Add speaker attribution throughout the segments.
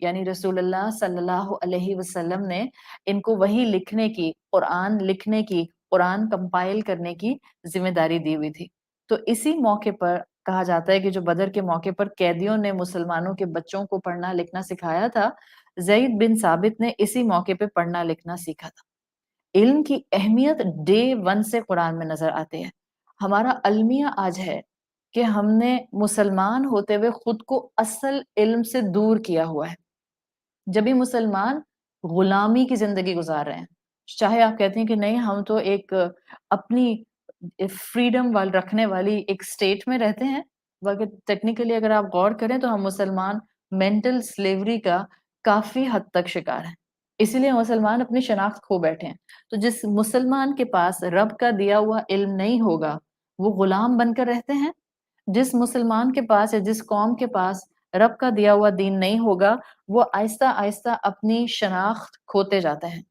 Speaker 1: یعنی رسول اللہ صلی اللہ علیہ وسلم نے ان کو وحی لکھنے کی، قرآن لکھنے کی، قرآن کمپائل کرنے کی ذمہ داری دی ہوئی تھی. تو اسی موقع پر کہا جاتا ہے کہ جو بدر کے موقع پر قیدیوں نے مسلمانوں کے بچوں کو پڑھنا لکھنا سکھایا تھا، زید بن ثابت نے اسی موقع پہ پڑھنا لکھنا سیکھا تھا. علم کی اہمیت ڈے ون سے قرآن میں نظر آتی ہے. ہمارا المیہ آج ہے کہ ہم نے مسلمان ہوتے ہوئے خود کو اصل علم سے دور کیا ہوا ہے. جب بھی مسلمان غلامی کی زندگی گزار رہے ہیں، چاہے آپ کہتے ہیں کہ نہیں ہم تو ایک اپنی فریڈم رکھنے والی ایک اسٹیٹ میں رہتے ہیں، بلکہ ٹیکنیکلی اگر آپ غور کریں تو ہم مسلمان مینٹل سلیوری کا کافی حد تک شکار ہیں. اسی لیے مسلمان اپنی شناخت کھو بیٹھے ہیں. تو جس مسلمان کے پاس رب کا دیا ہوا علم نہیں ہوگا وہ غلام بن کر رہتے ہیں. جس مسلمان کے پاس یا جس قوم کے پاس رب کا دیا ہوا دین نہیں ہوگا وہ آہستہ آہستہ اپنی شناخت کھوتے جاتے ہیں.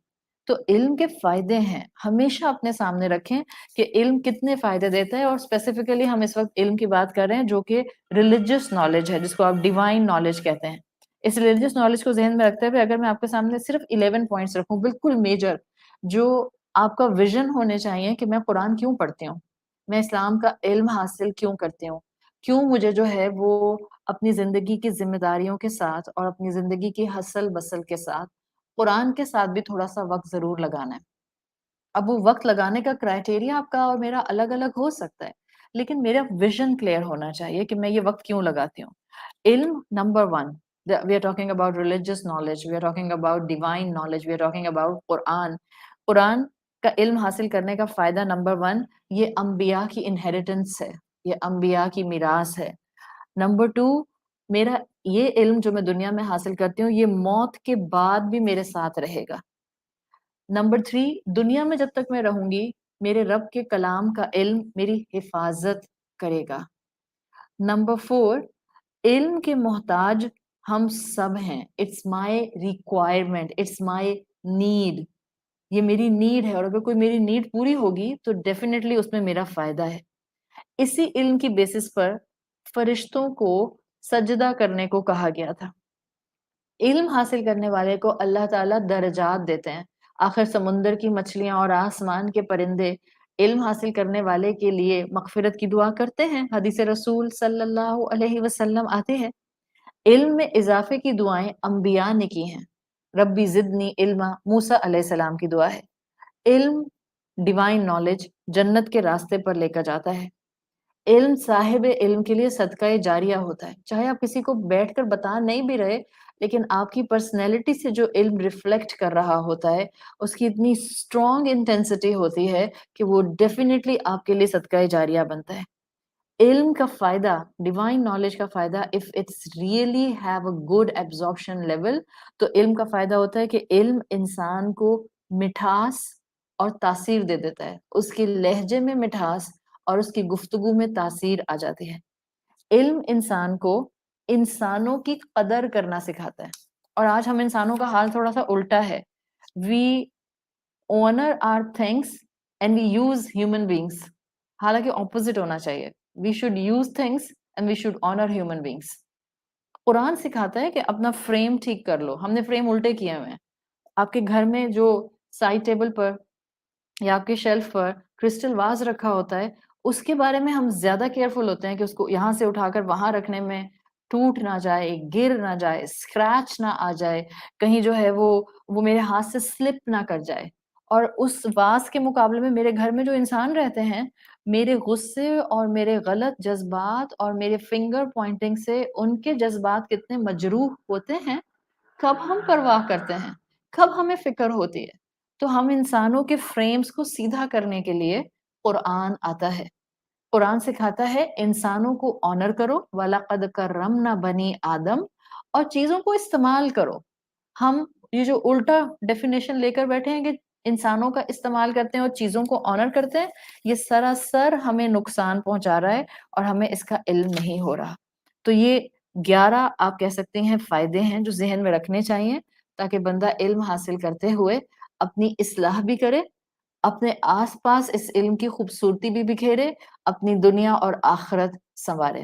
Speaker 1: تو علم کے فائدے ہیں، ہمیشہ اپنے سامنے رکھیں کہ علم کتنے فائدے دیتا ہے. اور اسپیسیفکلی ہم اس وقت علم کی بات کر رہے ہیں جو کہ ریلیجس نالج ہے، جس کو آپ ڈیوائن نالج کہتے ہیں. اس ریلیجس نالج کو ذہن میں رکھتے ہوئے اگر میں آپ کے سامنے صرف 11 پوائنٹس رکھوں بالکل میجر، جو آپ کا ویژن ہونے چاہیے کہ میں قرآن کیوں پڑھتی ہوں، میں اسلام کا علم حاصل کیوں کرتی ہوں، کیوں مجھے جو ہے وہ اپنی زندگی کی ذمہ داریوں کے ساتھ اور اپنی زندگی کی حسل بسل کے ساتھ قرآن کے ساتھ بھی تھوڑا سا وقت ضرور لگانا ہے. اب وہ وقت لگانے کا کرائٹیریا آپ کا اور میرا الگ الگ ہو سکتا ہے، لیکن میرا ویژن کلیئر ہونا چاہیے کہ میں یہ وقت کیوں لگاتی ہوں. علم number one, we are talking about religious knowledge, we are talking about divine knowledge, we are talking about قرآن. قرآن کا علم حاصل کرنے کا فائدہ نمبر ون، یہ انبیاء کی انہیریٹنس ہے، یہ انبیاء کی میراث ہے. نمبر ٹو، میرا یہ علم جو میں دنیا میں حاصل کرتی ہوں یہ موت کے بعد بھی میرے ساتھ رہے گا. نمبر تھری، دنیا میں جب تک میں رہوں گی میرے رب کے کلام کا علم میری حفاظت کرے گا. نمبر فور، علم کے محتاج ہم سب ہیں. It's my requirement, it's my need, یہ میری نیڈ ہے، اور اگر کوئی میری نیڈ پوری ہوگی تو ڈیفینیٹلی اس میں میرا فائدہ ہے. اسی علم کی بیسس پر فرشتوں کو سجدہ کرنے کو کہا گیا تھا. علم حاصل کرنے والے کو اللہ تعالیٰ درجات دیتے ہیں. آخر سمندر کی مچھلیاں اور آسمان کے پرندے علم حاصل کرنے والے کے لیے مغفرت کی دعا کرتے ہیں. حدیث رسول صلی اللہ علیہ وسلم آتے ہیں. علم میں اضافے کی دعائیں انبیاء نے کی ہیں. ربی زدنی علما موسیٰ علیہ السلام کی دعا ہے. علم ڈیوائن نالج جنت کے راستے پر لے کر جاتا ہے. علم صاحب علم کے لیے صدقہ جاریہ ہوتا ہے. چاہے آپ کسی کو بیٹھ کر بتا نہیں بھی رہے لیکن آپ کی پرسنالٹی سے جو علم ریفلیکٹ کر رہا ہوتا ہے اس کی اتنی اسٹرانگ انٹینسٹی ہوتی ہے کہ وہ ڈیفینیٹلی آپ کے لیے صدقہ جاریہ بنتا ہے. علم کا فائدہ، ڈیوائن نالج کا فائدہ، if it's really have a good absorption level, تو علم کا فائدہ ہوتا ہے کہ علم انسان کو مٹھاس اور تاثیر دے دیتا ہے. اس کی لہجے میں مٹھاس اور اس کی گفتگو میں تاثیر آ جاتی ہے. علم انسان کو انسانوں کی قدر کرنا سکھاتا ہے. اور آج ہم انسانوں کا حال تھوڑا سا الٹا ہے. We honour our things and we use human beings. حالانکہ اپوزٹ ہونا چاہیے. We should use things and we should honour human beings. Quran سکھاتا ہے کہ اپنا فریم ٹھیک کر لو. ہم نے فریم الٹے کیے ہوئے ہیں. آپ کے گھر میں جو سائڈ ٹیبل پر یا آپ کے شیلف پر کرسٹل واز رکھا ہوتا ہے اس کے بارے میں ہم زیادہ کیئرفل ہوتے ہیں کہ اس کو یہاں سے اٹھا کر وہاں رکھنے میں ٹوٹ نہ جائے، گر نہ جائے، اسکریچ نہ آ جائے، کہیں جو ہے وہ میرے ہاتھ سے سلپ نہ کر جائے. اور اس واز کے مقابلے میں میرے گھر میں جو انسان رہتے ہیں میرے غصے اور میرے غلط جذبات اور میرے فنگر پوائنٹنگ سے ان کے جذبات کتنے مجروح ہوتے ہیں کب ہم پرواہ کرتے ہیں، کب ہمیں فکر ہوتی ہے. تو ہم انسانوں کے فریمز کو سیدھا کرنے کے لیے قرآن آتا ہے. قرآن سکھاتا ہے انسانوں کو آنر کرو، وَلَقَدْ كَرَّمْنَا بَنِي آدم، اور چیزوں کو استعمال کرو. ہم یہ جو الٹا ڈیفینیشن لے کر بیٹھے ہیں کہ انسانوں کا استعمال کرتے ہیں اور چیزوں کو آنر کرتے ہیں، یہ سراسر ہمیں نقصان پہنچا رہا ہے اور ہمیں اس کا علم نہیں ہو رہا. تو یہ 11 آپ کہہ سکتے ہیں فائدے ہیں جو ذہن میں رکھنے چاہیے تاکہ بندہ علم حاصل کرتے ہوئے اپنی اصلاح بھی کرے، اپنے آس پاس اس علم کی خوبصورتی بھی بکھیرے، اپنی دنیا اور آخرت سنوارے.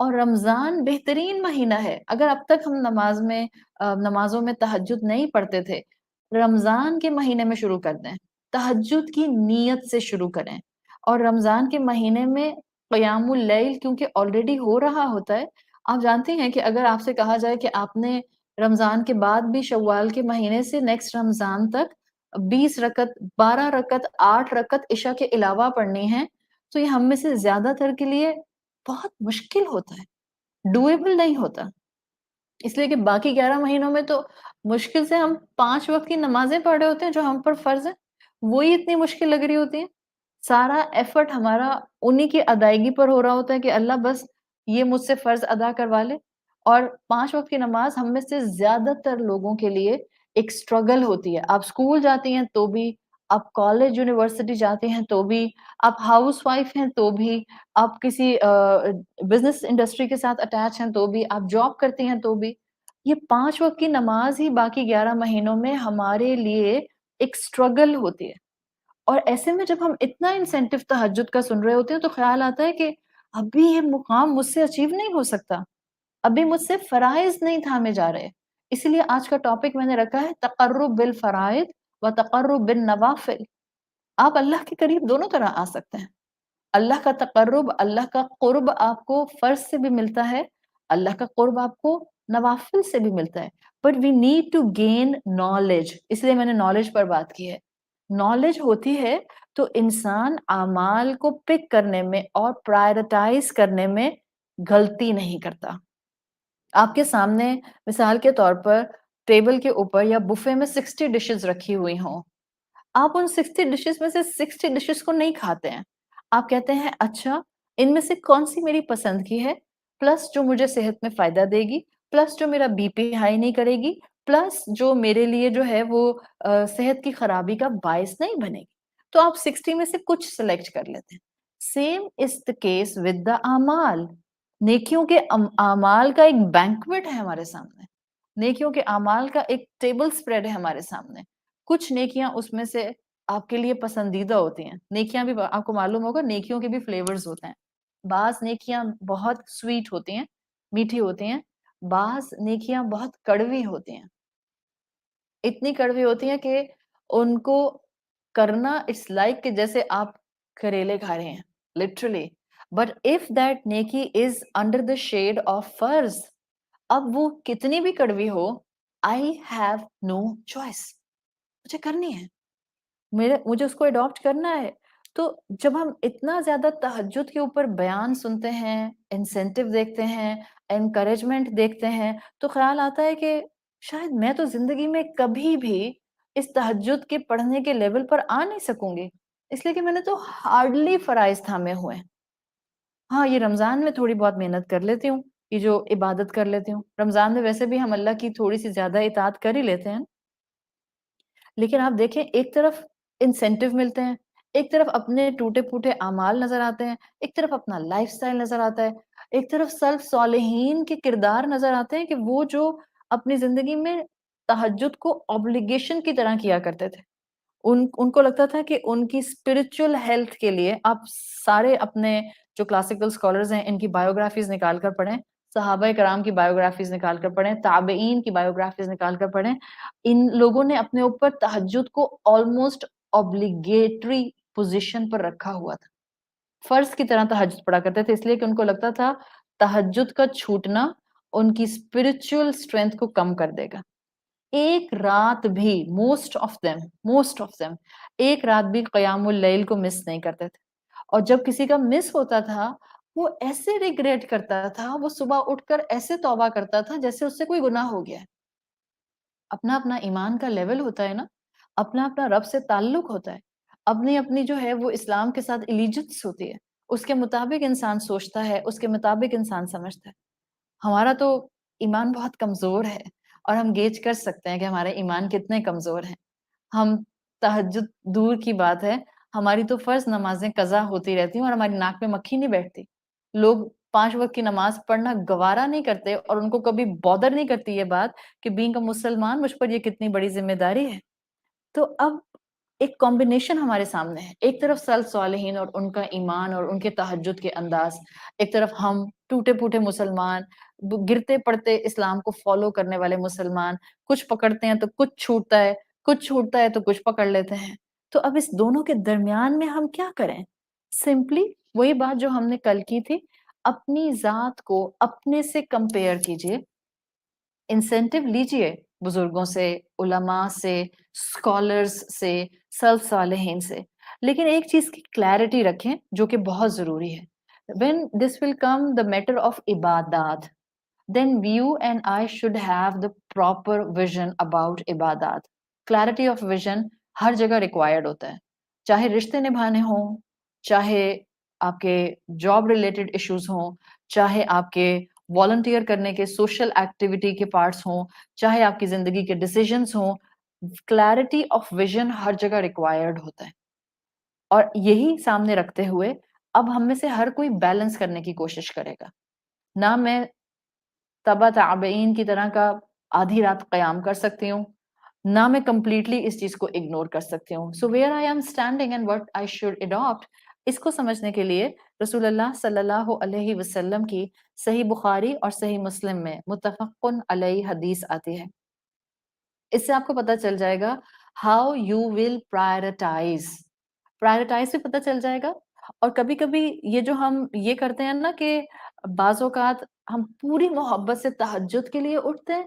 Speaker 1: اور رمضان بہترین مہینہ ہے. اگر اب تک ہم نمازوں میں تہجد نہیں پڑھتے تھے، رمضان کے مہینے میں شروع کر دیں. تہجد کی نیت سے شروع کریں. اور رمضان کے مہینے میں قیام اللیل کیونکہ آلریڈی ہو رہا ہوتا ہے. آپ جانتے ہیں کہ اگر آپ سے کہا جائے کہ آپ نے رمضان کے بعد بھی شوال کے مہینے سے نیکسٹ رمضان تک 20 رکعت، 12 رکعت، 8 رکعت عشاء کے علاوہ پڑھنی ہے، تو یہ ہم میں سے زیادہ تر کے لیے بہت مشکل ہوتا ہے، ڈویبل نہیں ہوتا. اس لیے کہ باقی 11 مہینوں میں تو مشکل سے ہم 5 وقت کی نمازیں پڑھ رہے ہوتے ہیں جو ہم پر فرض ہیں، وہی اتنی مشکل لگ رہی ہوتی ہیں. سارا ایفرٹ ہمارا انہی کی ادائیگی پر ہو رہا ہوتا ہے کہ اللہ بس یہ مجھ سے فرض ادا کروا لے. اور 5 وقت کی نماز ہم میں سے زیادہ تر لوگوں کے لیے ایک اسٹرگل ہوتی ہے. آپ اسکول جاتی ہیں تو بھی، آپ کالج یونیورسٹی جاتی ہیں تو بھی، آپ ہاؤس وائف ہیں تو بھی، آپ کسی بزنس انڈسٹری کے ساتھ اٹیچ ہیں تو بھی، آپ جاب کرتی ہیں تو بھی، یہ 5 وقت کی نماز ہی باقی 11 مہینوں میں ہمارے لیے ایک اسٹرگل ہوتی ہے. اور ایسے میں جب ہم اتنا انسینٹو تہجد کا سن رہے ہوتے ہیں تو خیال آتا ہے کہ ابھی یہ مقام مجھ سے اچیو نہیں ہو سکتا، ابھی مجھ سے فرائض نہیں تھامے جا رہے. اسی لیے آج کا ٹاپک میں نے رکھا ہے تقرب بالفرائض و تقرب بالنوافل. آپ اللہ کے قریب دونوں طرح آ سکتے ہیں. اللہ کا تقرب، اللہ کا قرب آپ کو فرض سے بھی ملتا ہے، اللہ کا قرب آپ کو نوافل سے بھی ملتا ہے. But we need to gain knowledge, اس لیے میں نے نالج پر بات کی ہے. نالج ہوتی ہے تو انسان اعمال کو پک کرنے میں اور پرائرٹائز کرنے میں غلطی نہیں کرتا. آپ کے سامنے مثال کے طور پر ٹیبل کے اوپر یا بفے میں 60 ڈشز رکھی ہوئی ہوں، آپ ان 60 ڈشز میں سے 60 ڈشز کو نہیں کھاتے ہیں. آپ کہتے ہیں اچھا ان میں سے کون سی میری پسند کی ہے، پلس جو مجھے صحت میں فائدہ دے گی، پلس جو میرا بی پی ہائی نہیں کرے گی، پلس جو میرے لیے جو ہے وہ صحت کی خرابی کا باعث نہیں بنے گی. تو آپ 60 میں سے کچھ سلیکٹ کر لیتے ہیں. Same is the case with the اعمال. نیکیوں کے اعمال کا ایک بینکوٹ ہے ہمارے سامنے، نیکیوں کے اعمال کا ایک ٹیبل سپریڈ ہے ہمارے سامنے. کچھ نیکیاں اس میں سے آپ کے لیے پسندیدہ ہوتی ہیں. نیکیاں بھی آپ کو معلوم ہوگا نیکیوں کے بھی فلیورز ہوتے ہیں. بعض نیکیاں بہت سویٹ ہوتی ہیں، میٹھی ہوتی ہیں، بعض نیکیاں بہت کڑوی ہوتی ہیں. اتنی کڑوی ہوتی ہیں کہ ان کو کرنا اٹس لائک کہ جیسے آپ کریلے کھا رہے ہیں لٹرلی. بٹ اف دیٹ نیکی is under the shade of فرض، اب وہ کتنی بھی کڑوی ہو، آئی ہیو نو چوائس، مجھے کرنی ہے، مجھے اس کو اڈاپٹ کرنا ہے. تو جب ہم اتنا زیادہ تہجد کے اوپر بیان سنتے ہیں، انسینٹو دیکھتے ہیں، انکریجمنٹ دیکھتے ہیں، تو خیال آتا ہے کہ شاید میں تو زندگی میں کبھی بھی اس تہجد کے پڑھنے کے لیول پر آ نہیں سکوں گی، اس لیے کہ میں نے تو ہارڈلی فرائض تھامے ہوئے. ہاں یہ رمضان میں تھوڑی بہت محنت کر لیتی ہوں، یہ جو عبادت کر لیتی ہوں. رمضان میں ویسے بھی ہم اللہ کی تھوڑی سی زیادہ اطاعت کر ہی لیتے ہیں. لیکن آپ دیکھیں ایک طرف انسینٹو ملتے ہیں، ایک طرف اپنے ٹوٹے پھوٹے اعمال نظر آتے ہیں، ایک طرف اپنا لائف سٹائل نظر آتا ہے، ایک طرف سلف صالحین کے کردار نظر آتے ہیں کہ وہ جو اپنی زندگی میں تہجد کو obligation کی طرح کیا کرتے تھے. ان کو لگتا تھا کہ ان کی اسپرچل ہیلتھ کے لیے آپ سارے اپنے جو کلاسیکل اسکالرز ہیں ان کی بایوگرافیز نکال کر پڑھیں، صحابہ کرام کی بایوگرافیز نکال کر پڑھیں، تابعین کی بایوگرافیز نکال کر پڑھیں. ان لوگوں نے اپنے اوپر تہجد کو آلموسٹ obligatory پوزیشن پر رکھا ہوا تھا. فرض کی طرح تہجد پڑھا کرتے تھے، اس لیے کہ ان کو لگتا تھا تہجد کا چھوٹنا ان کی اسپرچل اسٹرینتھ کو کم کر دے گا. ایک رات بھی موسٹ آف دیم ایک رات بھی قیام اللیل کو مس نہیں کرتے تھے. اور جب کسی کا مس ہوتا تھا وہ ایسے ریگریٹ کرتا تھا، وہ صبح اٹھ کر ایسے توبہ کرتا تھا جیسے اس سے کوئی گناہ ہو گیا ہے. اپنا اپنا ایمان کا لیول ہوتا ہے نا، اپنا اپنا رب سے تعلق ہوتا ہے، اپنی اپنی جو ہے وہ اسلام کے ساتھ ایلیجنس ہوتی ہے، اس کے مطابق انسان سوچتا ہے، اس کے مطابق انسان سمجھتا ہے. ہمارا تو ایمان بہت کمزور ہے اور ہم گیج کر سکتے ہیں کہ ہمارے ایمان کتنے کمزور ہیں. ہم تہجد دور کی بات ہے، ہماری تو فرض نمازیں قضا ہوتی رہتی ہیں اور ہماری ناک میں مکھی نہیں بیٹھتی. لوگ 5 وقت کی نماز پڑھنا گوارا نہیں کرتے اور ان کو کبھی بودر نہیں کرتی یہ بات کہ بینگ اے مسلمان مجھ پر یہ کتنی بڑی ذمہ داری ہے. تو اب ایک کمبینیشن ہمارے سامنے ہے، ایک طرف سلف صالحین اور ان کا ایمان اور ان کے تہجد کے انداز، ایک طرف ہم ٹوٹے پھوٹے مسلمان، گرتے پڑتے اسلام کو فالو کرنے والے مسلمان، کچھ پکڑتے ہیں تو کچھ چھوٹتا ہے، کچھ چھوٹتا ہے تو کچھ پکڑ لیتے ہیں. تو اب اس دونوں کے درمیان میں ہم کیا کریں؟ سمپلی وہی بات جو ہم نے کل کی تھی، اپنی ذات کو اپنے سے کمپیئر کیجئے، انسینٹیو لیجئے بزرگوں سے، علماء سے، اسکالرز سے، سلف صالحین سے، لیکن ایک چیز کی کلیرٹی رکھیں جو کہ بہت ضروری ہے. when this will come the matter of عبادات then you and I should have the proper vision about عبادات. clarity of vision ہر جگہ ریکوائرڈ ہوتا ہے، چاہے رشتے نبھانے ہوں، چاہے آپ کے جاب ریلیٹڈ ایشوز ہوں، چاہے آپ کے والنٹیئر کرنے کے سوشل ایکٹیویٹی کے پارٹس ہوں، چاہے آپ کی زندگی کے ڈیسیجنز ہوں، کلیرٹی آف ویژن ہر جگہ ریکوائرڈ ہوتا ہے. اور یہی سامنے رکھتے ہوئے اب ہم میں سے ہر کوئی بیلنس کرنے کی کوشش کرے گا. نہ میں تبع تابعین کی طرح کا آدھی رات قیام کر سکتی ہوں، نہ میں کمپلیٹلی اس چیز کو اگنور کر سکتی ہوں. So where I am standing and what I should adapt, اس کو سمجھنے کے لیے رسول اللہ صلی اللہ علیہ وسلم کی صحیح بخاری اور صحیح مسلم میں متفق علیہ حدیث آتی ہے. اس سے آپ کو پتہ چل جائے گا ہاؤ یو ول پرائرٹائز بھی پتہ چل جائے گا. اور کبھی کبھی یہ جو ہم یہ کرتے ہیں نا کہ بعض اوقات ہم پوری محبت سے تہجد کے لیے اٹھتے ہیں،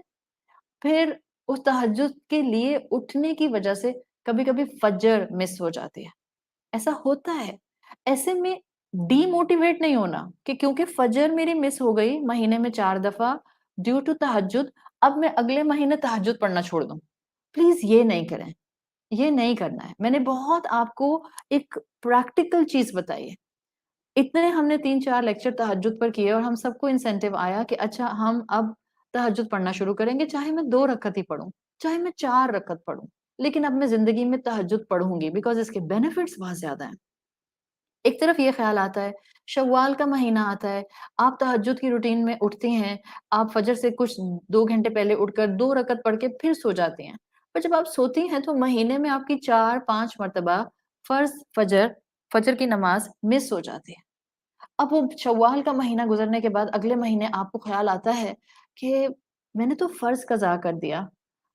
Speaker 1: پھر اس تہجد کے لیے اٹھنے کی وجہ سے کبھی کبھی فجر مس ہو جاتی ہے. ایسا ہوتا ہے. ایسے میں ڈی موٹیویٹ نہیں ہونا کہ کیونکہ فجر میری مس ہو گئی مہینے میں 4 دفعہ ڈیو ٹو تہجد، اب میں اگلے مہینے تہجد پڑھنا چھوڑ دوں. پلیز یہ نہیں کریں، یہ نہیں کرنا ہے. میں نے بہت آپ کو ایک پریکٹیکل چیز بتائی ہے. اتنے ہم نے 3-4 لیکچر تہجد پر کیے اور ہم سب کو انسینٹیو آیا کہ اچھا ہم اب تہجد پڑھنا شروع کریں گے، چاہے میں 2 رکعت ہی پڑھوں، چاہے میں 4 رکعت پڑھوں، لیکن اب میں زندگی میں تہجد پڑھوں گی بیکاز اس کے بینیفٹس بہت زیادہ ہیں. ایک طرف یہ خیال آتا ہے، شوال کا مہینہ آتا ہے، آپ تہجد کی روٹین میں اٹھتی ہیں، آپ فجر سے کچھ 2 گھنٹے پہلے اٹھ کر 2 رکعت پڑھ کے پھر سو جاتی ہیں. پر جب آپ سوتی ہیں تو مہینے میں آپ کی 4-5 مرتبہ فرض فجر کی نماز مس ہو جاتی ہے. اب وہ شوال کا مہینہ گزرنے کے بعد اگلے مہینے آپ کو خیال آتا ہے کہ میں نے تو فرض قضا کر دیا.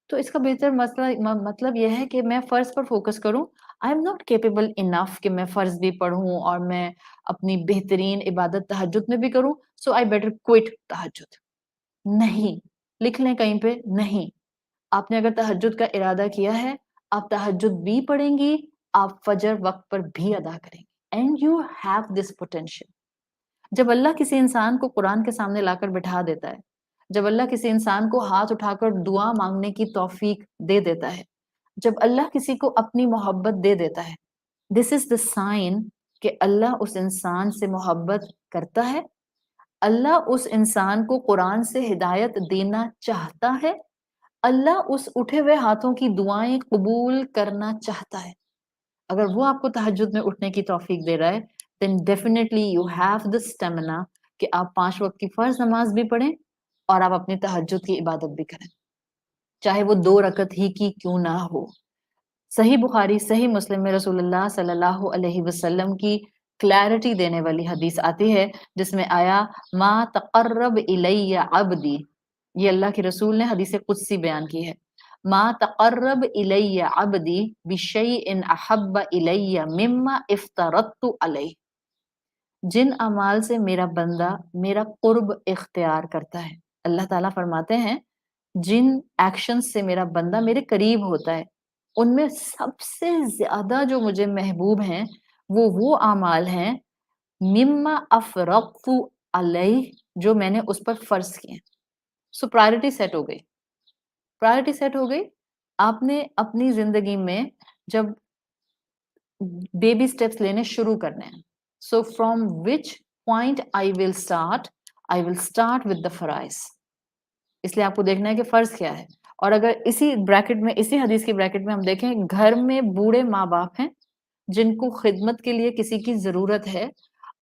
Speaker 1: تو اس کا بہتر مسئلہ مطلب یہ ہے کہ میں فرض پر فوکس کروں. I am not capable enough کہ میں فرض بھی پڑھوں اور میں اپنی بہترین عبادت تہجد میں بھی کروں. سو آئی بیٹر کوئٹ تہجد. نہیں، لکھ لیں کہیں پہ، نہیں. آپ نے اگر تہجد کا ارادہ کیا ہے، آپ تہجد بھی پڑھیں گی، آپ فجر وقت پر بھی ادا کریں گی. And you have this potential. جب اللہ کسی انسان کو قرآن کے سامنے لا کر بٹھا دیتا ہے، جب اللہ کسی انسان کو ہاتھ اٹھا کر دعا مانگنے کی توفیق دے دیتا ہے، جب اللہ کسی کو اپنی محبت دے دیتا ہے، دس از دا سائن کہ اللہ اس انسان سے محبت کرتا ہے، اللہ اس انسان کو قرآن سے ہدایت دینا چاہتا ہے، اللہ اس اٹھے ہوئے ہاتھوں کی دعائیں قبول کرنا چاہتا ہے. اگر وہ آپ کو تہجد میں اٹھنے کی توفیق دے رہا ہے then definitely you have the stamina کہ آپ 5 وقت کی فرض نماز بھی پڑھیں اور آپ اپنی تہجد کی عبادت بھی کریں، چاہے وہ 2 رکعت ہی کی کیوں نہ ہو. صحیح بخاری صحیح مسلم میں رسول اللہ صلی اللہ علیہ وسلم کی کلیرٹی دینے والی حدیث آتی ہے جس میں آیا ما تقرب الی عبدی. یہ اللہ کے رسول نے حدیث قدسی بیان کی ہے. ما تقرب الی عبدی بشیء احب الی مما افترضت علیہ. جن اعمال سے میرا بندہ میرا قرب اختیار کرتا ہے، اللہ تعالیٰ فرماتے ہیں جن ایکشن سے میرا بندہ میرے قریب ہوتا ہے ان میں سب سے زیادہ جو مجھے محبوب ہیں وہ اعمال ہیں مما افرغت علیہ، جو میں نے اس پر فرض کیے. سو پرائرٹی سیٹ ہو گئی. آپ نے اپنی زندگی میں جب بیبی سٹیپس لینے شروع کرنے ہیں، so from which point I will start with the فرائض. اس لیے آپ کو دیکھنا ہے کہ فرض کیا ہے. اور اگر اسی بریکٹ میں، اسی حدیث کی بریکٹ میں ہم دیکھیں، گھر میں بوڑھے ماں باپ ہیں جن کو خدمت کے لیے کسی کی ضرورت ہے،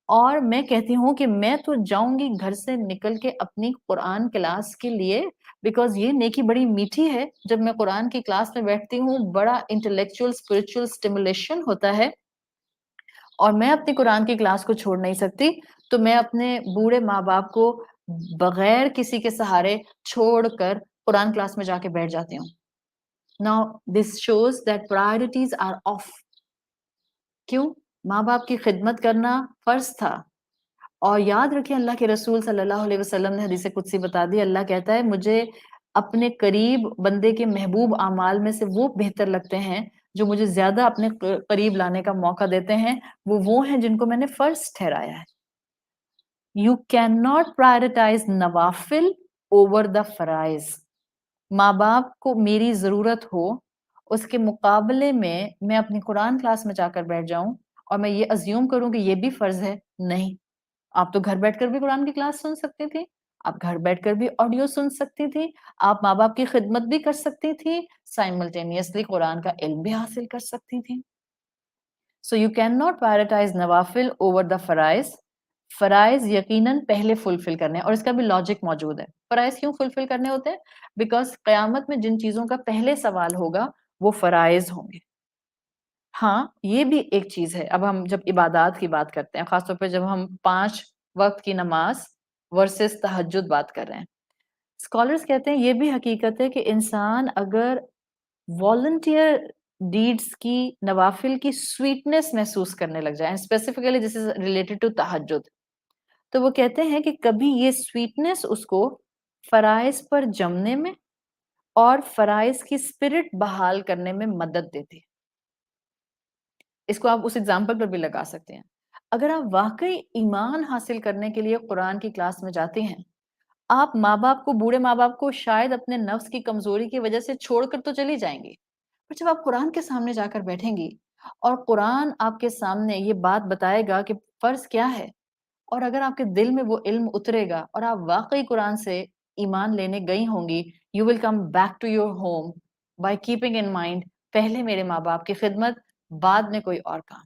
Speaker 1: اور میں کہتی ہوں کہ میں تو جاؤں گی گھر سے نکل کے اپنی قرآن کلاس کے لیے بیکاز یہ نیکی بڑی میٹھی ہے. جب میں قرآن کی کلاس میں بیٹھتی ہوں بڑا انٹلیکچوئل اسپرچل اسٹیمولیشن ہوتا ہے اور میں اپنی قرآن کی کلاس کو چھوڑ نہیں سکتی, تو میں اپنے بوڑھے ماں باپ کو بغیر کسی کے سہارے چھوڑ کر قرآن کلاس میں جا کے بیٹھ جاتی ہوں. Now this shows that priorities are off. کیوں؟ ماں باپ کی خدمت کرنا فرض تھا. اور یاد رکھیں اللہ کے رسول صلی اللہ علیہ وسلم نے حدیث قدسی بتا دی, اللہ کہتا ہے مجھے اپنے قریب بندے کے محبوب اعمال میں سے وہ بہتر لگتے ہیں جو مجھے زیادہ اپنے قریب لانے کا موقع دیتے ہیں, وہ ہیں جن کو میں نے فرض ٹھہرایا ہے. You cannot prioritize نوافل over the فرائض. ماں باپ کو میری ضرورت ہو, اس کے مقابلے میں اپنی قرآن کلاس میں جا کر بیٹھ جاؤں اور میں یہ ازیوم کروں کہ یہ بھی فرض ہے. نہیں, آپ تو گھر بیٹھ کر بھی قرآن کی کلاس سن سکتی تھی, آپ گھر بیٹھ کر بھی آڈیو سن سکتی تھی, آپ ماں باپ کی خدمت بھی کر سکتی تھی, سائملٹینیسلی قرآن کا علم بھی حاصل کر سکتی تھی. So you cannot prioritize نوافل over the فرائض. فرائض یقیناً پہلے فلفل کرنے ہیں, اور اس کا بھی لاجک موجود ہے. فرائض کیوں فلفل کرنے ہوتے ہیں؟ بیکاز قیامت میں جن چیزوں کا پہلے سوال ہوگا وہ فرائض ہوں گے. ہاں یہ بھی ایک چیز ہے. اب ہم جب عبادات کی بات کرتے ہیں, خاص طور پہ جب ہم 5 وقت کی نماز ورسز تہجد بات کر رہے ہیں, اسکالرس کہتے ہیں یہ بھی حقیقت ہے کہ انسان اگر والنٹیئر ڈیڈز کی نوافل کی سویٹنس محسوس کرنے لگ جائیں, specifically this is related to تہجد, تو وہ کہتے ہیں کہ کبھی یہ سویٹنس اس کو فرائض پر جمنے میں اور فرائض کی اسپرٹ بحال کرنے میں مدد دیتی ہے. اس کو آپ اس ایگزامپل پر بھی لگا سکتے ہیں. اگر آپ واقعی ایمان حاصل کرنے کے لیے قرآن کی کلاس میں جاتے ہیں, آپ ماں باپ کو, بوڑھے ماں باپ کو شاید اپنے نفس کی کمزوری کی وجہ سے چھوڑ کر تو چلی جائیں گی, پر جب آپ قرآن کے سامنے جا کر بیٹھیں گی اور قرآن آپ کے سامنے یہ بات بتائے گا کہ فرض کیا ہے, اور اگر آپ کے دل میں وہ علم اترے گا اور آپ واقعی قرآن سے ایمان لینے گئی ہوں گی, you will come back to your home by keeping in mind پہلے میرے ماں باپ کی خدمت, بعد میں کوئی اور کام.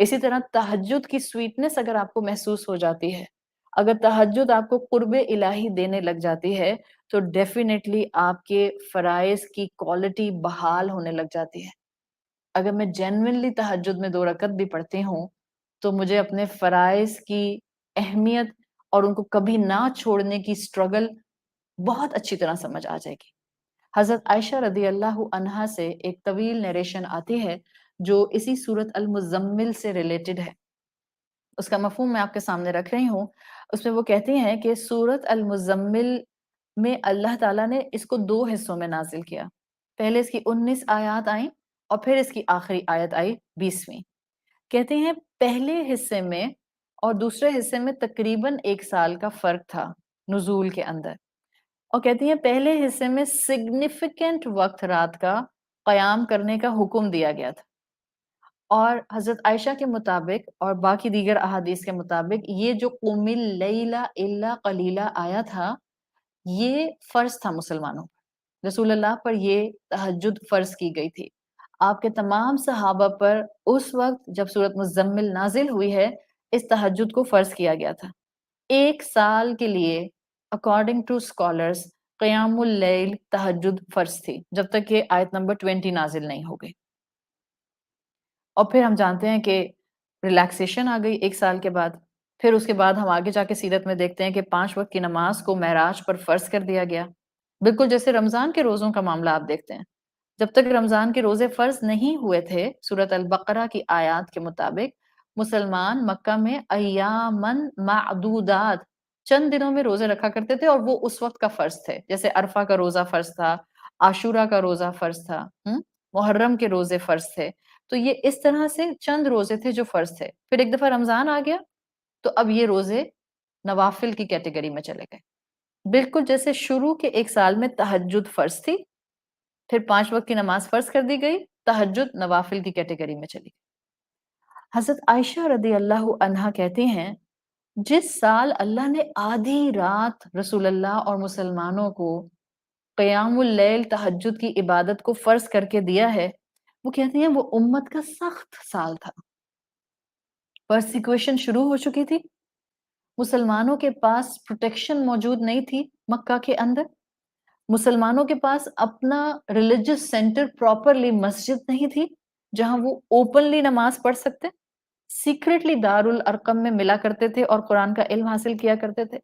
Speaker 1: اسی طرح تہجد کی سویٹنس اگر آپ کو محسوس ہو جاتی ہے, اگر تہجد آپ کو قرب الہی دینے لگ جاتی ہے, تو ڈیفینیٹلی آپ کے فرائض کی کوالٹی بحال ہونے لگ جاتی ہے. اگر میں جینوئنلی تہجد میں 2 رکعت بھی پڑھتی ہوں تو مجھے اپنے فرائض کی اہمیت اور ان کو کبھی نہ چھوڑنے کی سٹرگل بہت اچھی طرح سمجھ آ جائے گی. حضرت عائشہ رضی اللہ عنہا سے ایک طویل نیریشن آتی ہے جو اسی سورت المزمل سے ریلیٹڈ ہے. اس کا مفہوم میں آپ کے سامنے رکھ رہی ہوں. اس میں وہ کہتی ہیں کہ سورت المزمل میں اللہ تعالیٰ نے اس کو 2 حصوں میں نازل کیا. پہلے اس کی 19 آیات آئیں اور پھر اس کی آخری آیت آئی 20ویں. کہتے ہیں پہلے حصے میں اور دوسرے حصے میں تقریباً 1 سال کا فرق تھا نزول کے اندر, اور کہتی ہیں پہلے حصے میں سگنیفیکنٹ وقت رات کا قیام کرنے کا حکم دیا گیا تھا, اور حضرت عائشہ کے مطابق اور باقی دیگر احادیث کے مطابق یہ جو قم اللیل الا قلیلا آیا تھا یہ فرض تھا مسلمانوں پر. رسول اللہ پر یہ تہجد فرض کی گئی تھی. آپ کے تمام صحابہ پر اس وقت جب سورت مزمل نازل ہوئی ہے اس تہجد کو فرض کیا گیا تھا. 1 سال کے لیے اکارڈنگ ٹو اسکالرس قیام اللیل تہجد فرض تھی جب تک کہ آیت نمبر 20 نازل نہیں ہو گئی. اور پھر ہم جانتے ہیں کہ ریلیکسیشن آ گئی 1 سال کے بعد. پھر اس کے بعد ہم آگے جا کے سیرت میں دیکھتے ہیں کہ 5 وقت کی نماز کو معراج پر فرض کر دیا گیا, بالکل جیسے رمضان کے روزوں کا معاملہ آپ دیکھتے ہیں. جب تک رمضان کے روزے فرض نہیں ہوئے تھے سورت البقرہ کی آیات کے مطابق مسلمان مکہ میں ایامن معدودات چند دنوں میں روزے رکھا کرتے تھے, اور وہ اس وقت کا فرض تھے. جیسے عرفہ کا روزہ فرض تھا, عاشورہ کا روزہ فرض تھا, محرم کے روزے فرض تھے. تو یہ اس طرح سے چند روزے تھے جو فرض تھے. پھر ایک دفعہ رمضان آ گیا تو اب یہ روزے نوافل کی کیٹیگری میں چلے گئے. بالکل جیسے شروع کے 1 سال میں تہجد فرض تھی, پھر 5 وقت کی نماز فرض کر دی گئی, تہجد نوافل کی کیٹیگری میں چلی گئی. حضرت عائشہ رضی اللہ عنہا کہتی ہیں جس سال اللہ نے آدھی رات رسول اللہ اور مسلمانوں کو قیام اللیل تہجد کی عبادت کو فرض کر کے دیا ہے, وہ کہتی ہیں وہ امت کا سخت سال تھا. پرسیکویشن شروع ہو چکی تھی, مسلمانوں کے پاس پروٹیکشن موجود نہیں تھی مکہ کے اندر, مسلمانوں کے پاس اپنا ریلیجس سینٹر پراپرلی مسجد نہیں تھی جہاں وہ اوپنلی نماز پڑھ سکتے، سیکریٹلی دارالارقم میں ملا کرتے تھے اور قرآن کا علم حاصل کیا کرتے تھے.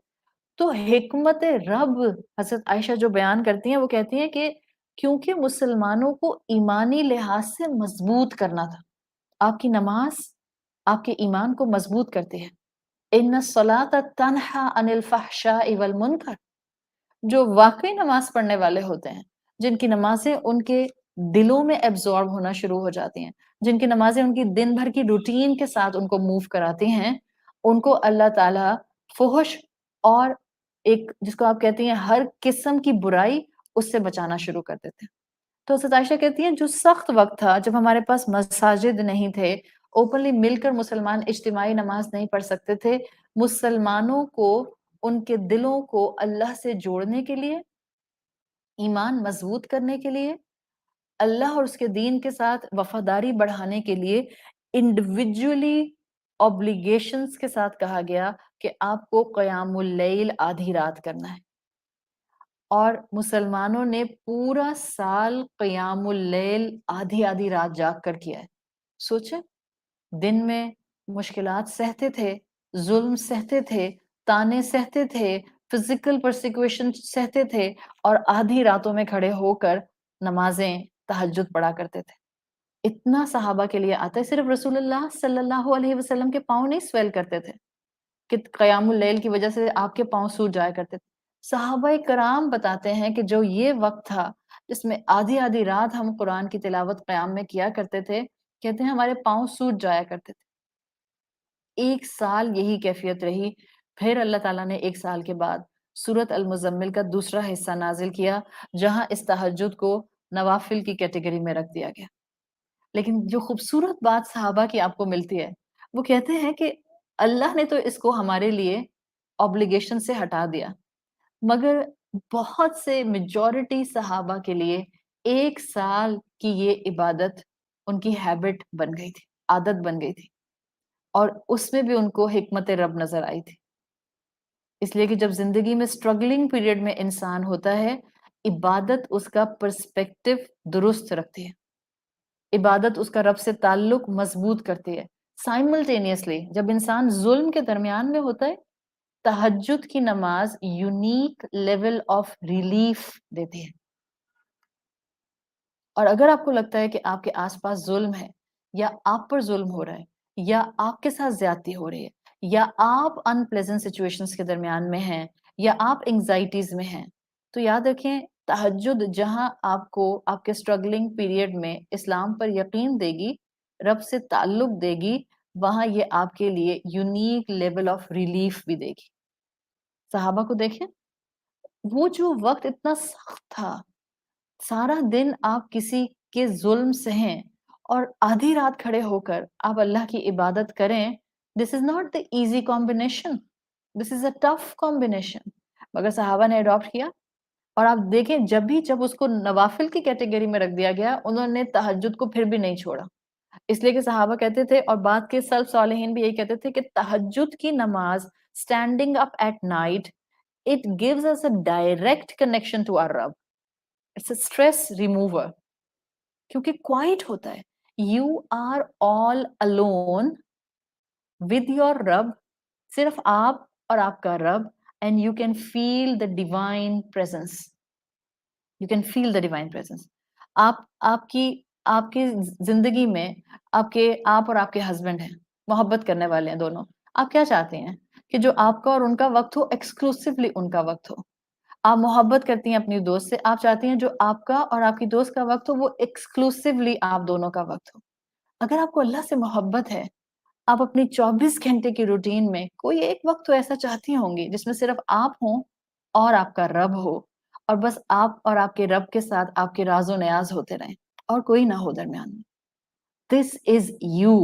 Speaker 1: تو حکمت رب حضرت عائشہ جو بیان کرتی ہیں وہ کہتی ہیں کہ کیونکہ مسلمانوں کو ایمانی لحاظ سے مضبوط کرنا تھا. آپ کی نماز آپ کے ایمان کو مضبوط کرتی ہے. ان الصلاۃ تنہی عن الفحشاء والمنکر، جو واقعی نماز پڑھنے والے ہوتے ہیں، جن کی نمازیں ان کے دلوں میں ایبزارب ہونا شروع ہو جاتی ہیں، جن کی نمازیں ان کی دن بھر کی روٹین کے ساتھ ان کو موو کراتی ہیں، ان کو اللہ تعالیٰ فحش اور ایک جس کو آپ کہتی ہیں ہر قسم کی برائی اس سے بچانا شروع کر دیتے ہیں. تو حضرت عائشہ کہتی ہیں جو سخت وقت تھا جب ہمارے پاس مساجد نہیں تھے، اوپنلی مل کر مسلمان اجتماعی نماز نہیں پڑھ سکتے تھے، مسلمانوں کو ان کے دلوں کو اللہ سے جوڑنے کے لیے، ایمان مضبوط کرنے کے لیے، اللہ اور اس کے دین کے ساتھ وفاداری بڑھانے کے لیے انڈیویجولی اوبلیگیشنز کے ساتھ کہا گیا کہ آپ کو قیام اللیل آدھی رات کرنا ہے. اور مسلمانوں نے پورا سال قیام اللیل آدھی آدھی رات جاگ کر کیا ہے. سوچیں، دن میں مشکلات سہتے تھے، ظلم سہتے تھے، تانے سہتے تھے، فزیکل پرسیکویشن سہتے تھے، اور آدھی راتوں میں کھڑے ہو کر نمازیں تہجد پڑھا کرتے تھے. اتنا صحابہ کے لیے آتا ہے. صرف رسول اللہ صلی اللہ علیہ وسلم کے پاؤں نہیں سویل کرتے تھے کہ قیام اللیل کی وجہ سے آپ کے پاؤں سوج جایا کرتے تھے. صحابہ کرام بتاتے ہیں کہ جو یہ وقت تھا جس میں آدھی آدھی رات ہم قرآن کی تلاوت قیام میں کیا کرتے تھے، کہتے ہیں ہمارے پاؤں سوج جایا کرتے تھے. 1 سال یہی کیفیت رہی. پھر اللہ تعالیٰ نے 1 سال کے بعد سورت المزمل کا دوسرا حصہ نازل کیا جہاں اس تہجد کو نوافل کی کیٹیگری میں رکھ دیا گیا. لیکن جو خوبصورت بات صحابہ کی آپ کو ملتی ہے وہ کہتے ہیں کہ اللہ نے تو اس کو ہمارے لیے اوبلیگیشن سے ہٹا دیا، مگر بہت سے میجورٹی صحابہ کے لیے 1 سال کی یہ عبادت ان کی ہیبٹ بن گئی تھی، عادت بن گئی تھی، اور اس میں بھی ان کو حکمت رب نظر آئی تھی. اس لیے کہ جب زندگی میں اسٹرگلنگ پیریڈ میں انسان ہوتا ہے، عبادت اس کا پرسپیکٹو درست رکھتی ہے، عبادت اس کا رب سے تعلق مضبوط کرتی ہے. سائملٹینیسلی جب انسان ظلم کے درمیان میں ہوتا ہے، تہجد کی نماز یونیک لیول آف ریلیف دیتی ہے. اور اگر آپ کو لگتا ہے کہ آپ کے آس پاس ظلم ہے، یا آپ پر ظلم ہو رہا ہے، یا آپ کے ساتھ زیادتی ہو رہی ہے، یا آپ ان پلیزنٹ سچویشنز کے درمیان میں ہیں، یا آپ انگزائٹیز میں ہیں، تو یاد رکھیں تہجد جہاں آپ کو آپ کے اسٹرگلنگ پیریڈ میں اسلام پر یقین دے گی، رب سے تعلق دے گی، وہاں یہ آپ کے لیے یونیک لیول آف ریلیف بھی دے گی. صحابہ کو دیکھیں، وہ جو وقت اتنا سخت تھا، سارا دن آپ کسی کے ظلم سہیں اور آدھی رات کھڑے ہو کر آپ اللہ کی عبادت کریں. This is not the easy combination, this is a tough combination, مگر صحابہ نے اڈاپٹ کیا. اور آپ دیکھیں جب اس کو نوافل کی کیٹیگری میں رکھ دیا گیا، انہوں نے تہجد کو پھر بھی نہیں چھوڑا. اس لیے کہ صحابہ کہتے تھے، اور بعد کے سلف صالحین بھی یہی کہتے تھے، کہ تہجد کی نماز standing up at night it gives us a direct connection to our رب. اٹس اے اسٹریس ریموور، کیونکہ کوائٹ ہوتا ہے. You are all alone with your رب، صرف آپ اور آپ کا رب، and you can feel the divine presence. You can feel the divine presence. آپ کی زندگی میں آپ اور آپ کے ہسبینڈ ہیں، محبت کرنے والے ہیں دونوں. آپ کیا چاہتے ہیں کہ جو آپ کا اور ان کا وقت ہو ایکسکلوسیولی ان کا وقت ہو. آپ محبت کرتی ہیں اپنی دوست سے، آپ چاہتی ہیں جو آپ کا اور آپ کی دوست کا وقت ہو وہ ایکسکلوسیولی آپ دونوں کا وقت ہو. اگر آپ کو اللہ سے محبت ہے، آپ اپنی 24 گھنٹے کی روٹین میں کوئی ایک وقت تو ایسا چاہتی ہوں گی جس میں صرف آپ ہوں اور آپ کا رب ہو، اور بس آپ اور آپ کے رب کے ساتھ آپ کے راز و نیاز ہوتے رہیں اور کوئی نہ ہو درمیان میں. This is you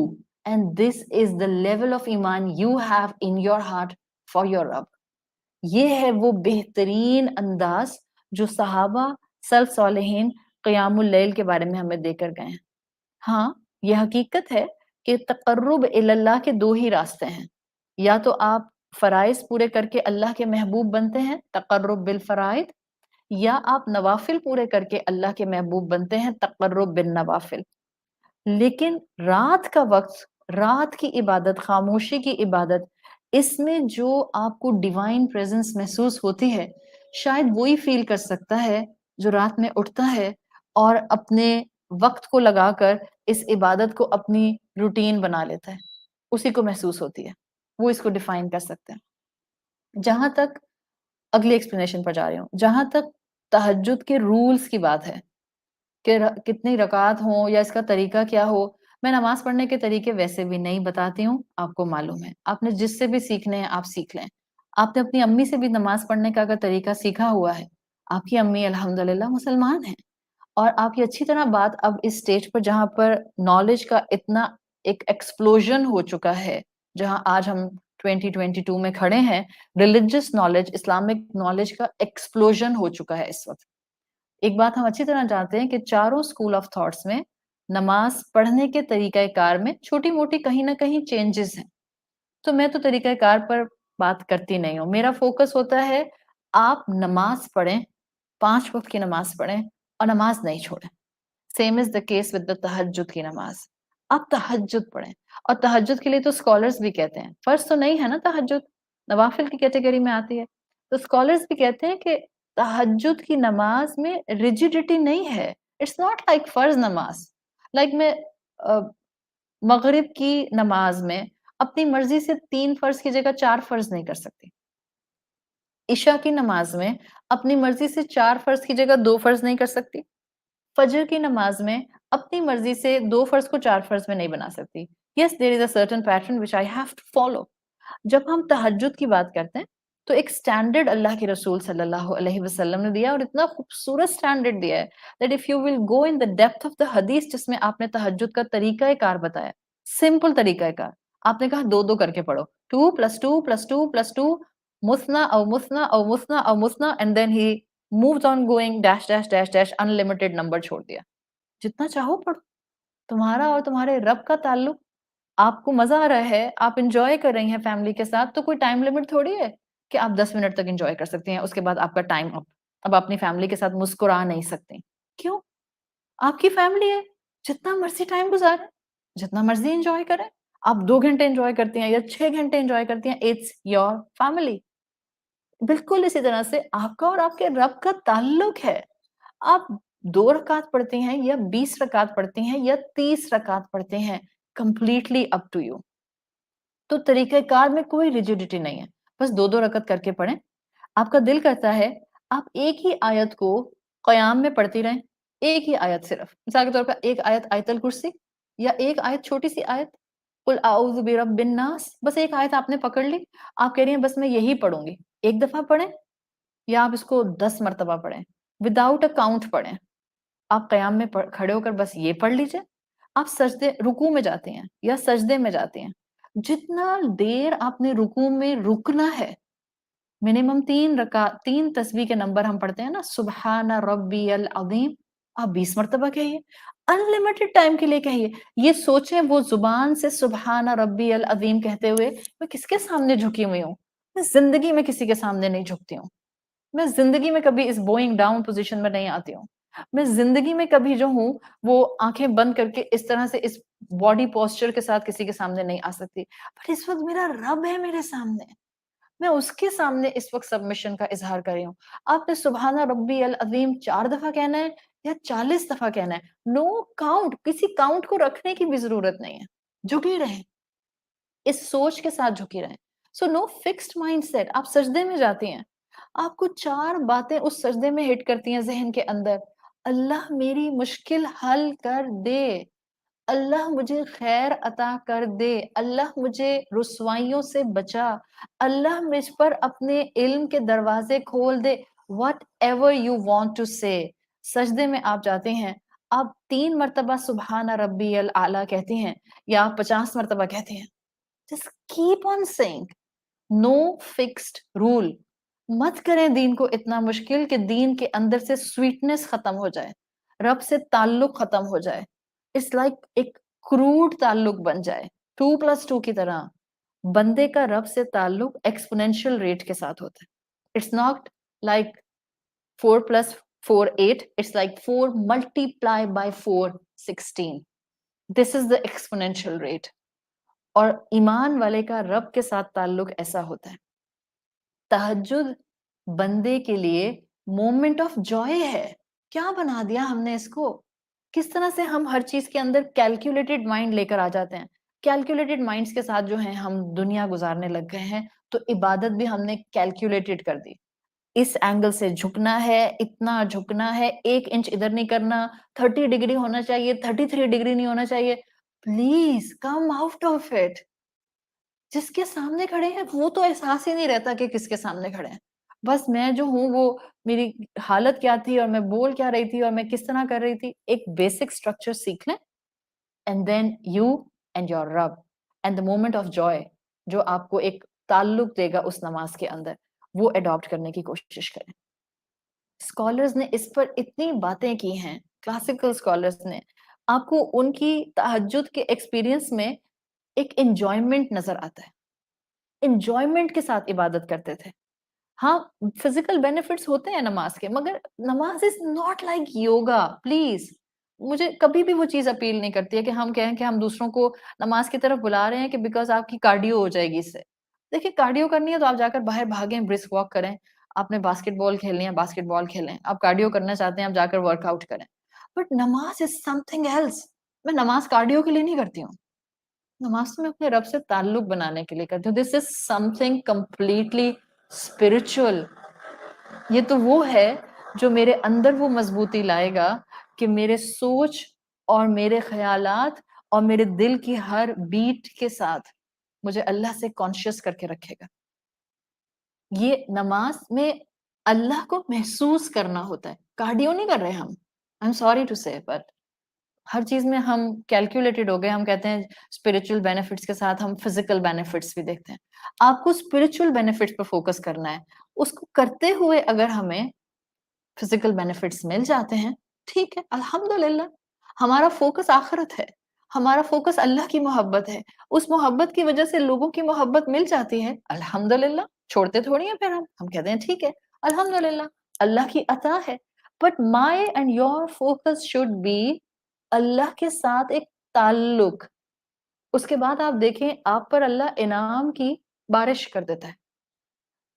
Speaker 1: and this is the level of ایمان you have in your heart for your رب. یہ ہے وہ بہترین انداز جو صحابہ سلف صالحین قیام اللیل کے بارے میں ہمیں دے کر گئے ہیں. ہاں، یہ حقیقت ہے کہ تقرب اللہ کے 2 ہی راستے ہیں. یا تو آپ فرائض پورے کر کے اللہ کے محبوب بنتے ہیں، تقرب بالفرائض، یا آپ نوافل پورے کر کے اللہ کے محبوب بنتے ہیں، تقرب بن نوافل. لیکن رات کا وقت، رات کی عبادت، خاموشی کی عبادت، اس میں جو آپ کو ڈیوائن پریزنس محسوس ہوتی ہے، شاید وہی فیل کر سکتا ہے جو رات میں اٹھتا ہے اور اپنے وقت کو لگا کر اس عبادت کو اپنی روٹین بنا لیتا ہے. اسی کو محسوس ہوتی ہے، وہ اس کو ڈیفائن کر سکتے ہیں. جہاں تک اگلی ایکسپلینیشن پر جا رہی ہوں، جہاں تک تہجد کے رولز کی بات ہے کہ کتنی رکعات ہوں یا اس کا طریقہ کیا ہو، میں نماز پڑھنے کے طریقے ویسے بھی نہیں بتاتی ہوں، آپ کو معلوم ہے. آپ نے جس سے بھی سیکھنے ہیں آپ سیکھ لیں. آپ نے اپنی امی سے بھی نماز پڑھنے کا اگر طریقہ سیکھا ہوا ہے، آپ کی امی الحمدللہ مسلمان ہیں، اور آپ کی اچھی طرح بات اب اس سٹیج پر جہاں پر نالج کا اتنا ایک ایکسپلوژن ہو چکا ہے، جہاں آج ہم 2022 میں کھڑے ہیں، ریلیجس نالج، اسلامک نالج کا ایکسپلوژن ہو چکا ہے اس وقت. ایک بات ہم اچھی طرح جانتے ہیں کہ چاروں اسکول آف تھاٹس میں نماز پڑھنے کے طریقہ کار میں چھوٹی موٹی کہیں نہ کہیں چینجز ہیں. تو میں تو طریقہ کار پر بات کرتی نہیں ہوں. میرا فوکس ہوتا ہے آپ نماز پڑھیں، 5 وقت کی نماز پڑھیں اور نماز نہیں چھوڑیں. Same is the case with the تہجد کی نماز. آپ تہجد پڑھیں، اور تہجد کے لیے تو اسکالرز بھی کہتے ہیں، فرض تو نہیں ہے نا تہجد، نوافل کی کیٹیگری میں آتی ہے. تو اسکالرز بھی کہتے ہیں کہ تہجد کی نماز میں ریجیڈیٹی نہیں ہے. اٹس ناٹ لائک فرض نماز. لائک میں مغرب کی نماز میں اپنی مرضی سے 3 فرض کی جگہ 4 فرض نہیں کر سکتی. عشاء کی نماز میں اپنی مرضی سے 4 فرض کی جگہ 2 فرض نہیں کر سکتی. فجر کی نماز میں اپنی مرضی سے 2 فرض کو 4 فرض میں نہیں بنا سکتی. Yes, there is a certain pattern which I have to follow. جب ہم تہجد کی بات کرتے ہیں تو ایک سٹینڈرڈ اللہ کے رسول صلی اللہ علیہ وسلم نے دیا، اور اتنا خوبصورت سٹینڈرڈ دیا ہے that if you will go in the depth of the hadith، جس میں آپ نے تہجد کا طریقہ کار بتایا، سمپل طریقہ کار. آپ نے کہا 2 کر کے پڑھو، 2 + 2 + 2 + 2 مثنا او مثنا او مثنا او مثنا، and then he moves on going dash dash dash dash, unlimited number چھوڑ دیا. جتنا چاہو پڑھو. تمہارا اور تمہارے رب کا تعلق، آپ کو مزہ آ رہا ہے، آپ انجوائے کر رہی ہیں فیملی کے ساتھ، تو کوئی ٹائم لمٹ تھوڑی ہے کہ آپ 10 منٹ تک انجوائے کر سکتے ہیں، اس کے بعد آپ کا ٹائم اپ. اب اپنی فیملی کے ساتھ مسکرا نہیں سکتے. کیوں؟ آپ کی فیملی ہے، جتنا مرضی ٹائم گزاریں، جتنا مرضی انجوائے کریں. آپ 2 گھنٹے انجوائے کرتی ہیں یا 6 گھنٹے انجوائے کرتی ہیں، اٹس یور فیملی. بالکل اسی طرح سے آپ کا اور آپ کے رب کا تعلق ہے. آپ 2 رکعت پڑھتے ہیں یا 20 رکعت پڑھتے ہیں یا 30 رکعت پڑھتے ہیں، کمپلیٹلی اپ ٹو یو. تو طریقہ کار میں کوئی ریجیڈیٹی نہیں ہے، بس 2 رکعت کر کے پڑھیں. آپ کا دل کرتا ہے آپ ایک ہی آیت کو قیام میں پڑھتی رہیں، ایک ہی آیت، صرف مثال کے طور پر ایک آیت آیت الکرسی، یا ایک آیت چھوٹی سی آیت قل اعوذ برب الناس، بس ایک آیت آپ نے پکڑ لی. آپ کہہ رہی ہیں بس میں یہی پڑھوں گی. ایک دفعہ پڑھیں یا آپ اس کو 10 مرتبہ پڑھیں، وداؤٹ اے کاؤنٹ پڑھیں. آپ قیام میں کھڑے ہو کر بس یہ پڑھ لیجئے. آپ سجدے رکوع میں جاتے ہیں یا سجدے میں جاتے ہیں، جتنا دیر آپ نے رکوع میں رکنا ہے، منیمم 3 تسبیح کے نمبر ہم پڑھتے ہیں نا، سبحان ربی العظیم، آپ 20 مرتبہ کہیے، انلمیٹڈ ٹائم کے لیے کہیے. یہ سوچیں وہ زبان سے سبحان ربی العظیم کہتے ہوئے میں کس کے سامنے جھکی ہوئی ہوں؟ میں زندگی میں کسی کے سامنے نہیں جھکتی ہوں. میں زندگی میں کبھی اس بوئنگ ڈاؤن پوزیشن میں نہیں آتی ہوں. میں زندگی میں کبھی جو ہوں وہ آنکھیں بند کر کے اس طرح سے اس باڈی پوسچر کے ساتھ کسی کے سامنے نہیں آ سکتی. بٹ اس وقت میرا رب ہے میرے سامنے، میں اس کے سامنے اس وقت سبمیشن کا اظہار کر رہی ہوں. آپ نے سبحان ربی العظیم 4 دفعہ کہنا ہے یا 40 دفعہ کہنا ہے، نو کاؤنٹ، کسی کاؤنٹ کو رکھنے کی بھی ضرورت نہیں ہے. جھکے رہیں، اس سوچ کے ساتھ جھکی رہیں. سو نو فکسڈ مائنڈ سیٹ. آپ سجدے میں جاتی ہیں، آپ کو 4 باتیں اس سجدے میں ہٹ کرتی ہیں ذہن کے اندر. اللہ میری مشکل حل کر دے، اللہ مجھے خیر عطا کر دے، اللہ مجھے رسوائیوں سے بچا، اللہ مجھ پر اپنے علم کے دروازے کھول دے. Whatever you want to say. سجدے میں آپ جاتے ہیں، آپ 3 مرتبہ سبحان ربی العالی کہتے ہیں یا آپ 50 مرتبہ کہتے ہیں. Just keep on saying. No fixed rule. مت کریں دین کو اتنا مشکل کہ دین کے اندر سے سویٹنس ختم ہو جائے، رب سے تعلق ختم ہو جائے. It's like ایک کروڈ تعلق بن جائے. 2 + 2 کی طرح بندے کا رب سے تعلق ایکسپونینشل ریٹ کے ساتھ ہوتا ہے. It's not like 4 plus 4, 8. It's like 4 multiplied by 4, 16. This is the exponential rate. اور ایمان والے کا رب کے ساتھ تعلق ایسا ہوتا ہے. تہجد بندے کے لیے مومنٹ آف جوائے ہے. کیا بنا دیا ہم نے اس کو؟ کس طرح سے ہم ہر چیز کے اندر کیلکولیٹڈ مائنڈ لے کر آ جاتے ہیں. کیلکولیٹڈ مائنڈز کے ساتھ جو ہیں ہم دنیا گزارنے لگ گئے ہیں, تو عبادت بھی ہم نے کیلکولیٹڈ کر دی. اس اینگل سے جھکنا ہے, اتنا جھکنا ہے, 1 انچ ادھر نہیں کرنا, 30 ڈگری ہونا چاہیے, 33 ڈگری نہیں ہونا چاہیے. Please come out of it. جس کے سامنے کھڑے ہیں وہ تو احساس ہی نہیں رہتا کہ کس کے سامنے کھڑے ہیں. بس میں جو ہوں وہ میری حالت کیا تھی اور میں بول کیا رہی تھی اور میں کس طرح کر رہی تھی. ایک بیسک اسٹرکچر سیکھ لیں, and then you and your رب and the moment of joy جو آپ کو ایک تعلق دے گا اس نماز کے اندر, وہ اڈاپٹ کرنے کی کوشش کریں. اسکالرز نے اس پر اتنی باتیں کی ہیں, کلاسیکل اسکالرز نے. آپ کو ان کی تہجد کے ایکسپیرینس میں ایک انجوائمنٹ نظر آتا ہے. انجوائمنٹ کے ساتھ عبادت کرتے تھے. ہاں فزیکل بینیفٹس ہوتے ہیں نماز کے, مگر نماز is not like yoga. Please مجھے کبھی بھی وہ چیز اپیل نہیں کرتی ہے کہ ہم کہیں کہ ہم دوسروں کو نماز کی طرف بلا رہے ہیں کہ بیکاز آپ کی کارڈیو ہو جائے گی اس سے. دیکھیں کارڈیو کرنی ہے تو آپ جا کر باہر بھاگیں, برسک واک کریں. آپ نے باسکٹ بال کھیلنی ہے, باسکٹ بال کھیلیں. آپ کارڈیو کرنا چاہتے ہیں, آپ جا کر ورک آؤٹ کریں. بٹ نماز از سم تھنگ ایلس. میں نماز کارڈیو کے لیے نہیں کرتی ہوں. نماز تو میں اپنے رب سے تعلق بنانے کے لیے کرتی ہوں. دس از سم تھنگ کمپلیٹلی اسپرچل. یہ تو وہ ہے جو میرے اندر وہ مضبوطی لائے گا کہ میرے سوچ اور میرے خیالات اور میرے دل کی ہر بیٹ کے ساتھ مجھے اللہ سے کانشیس کر کے رکھے گا. یہ نماز میں اللہ کو محسوس کرنا ہوتا ہے, کارڈیو نہیں کر رہے ہم. آئی ایم سوری ٹو سے, بٹ ہر چیز میں ہم کیلکولیٹڈ ہو گئے. ہم کہتے ہیں اسپرچل بینیفٹس کے ساتھ ہم فزیکل بینیفٹس بھی دیکھتے ہیں. آپ کو اسپرچل بینیفٹس پر فوکس کرنا ہے. اس کو کرتے ہوئے اگر ہمیں فزیکل بینیفٹس مل جاتے ہیں, ٹھیک ہے, الحمدللہ. ہمارا فوکس آخرت ہے, ہمارا فوکس اللہ کی محبت ہے. اس محبت کی وجہ سے لوگوں کی محبت مل جاتی ہے, الحمدللہ. چھوڑتے تھوڑی ہیں پھر ہم کہتے ہیں ٹھیک ہے الحمدللہ اللہ کی عطا ہے. But my and your focus should be Allah کے ساتھ ایک تعلق. اس کے بعد آپ دیکھیں آپ پر اللہ انعام کی بارش کر دیتا ہے.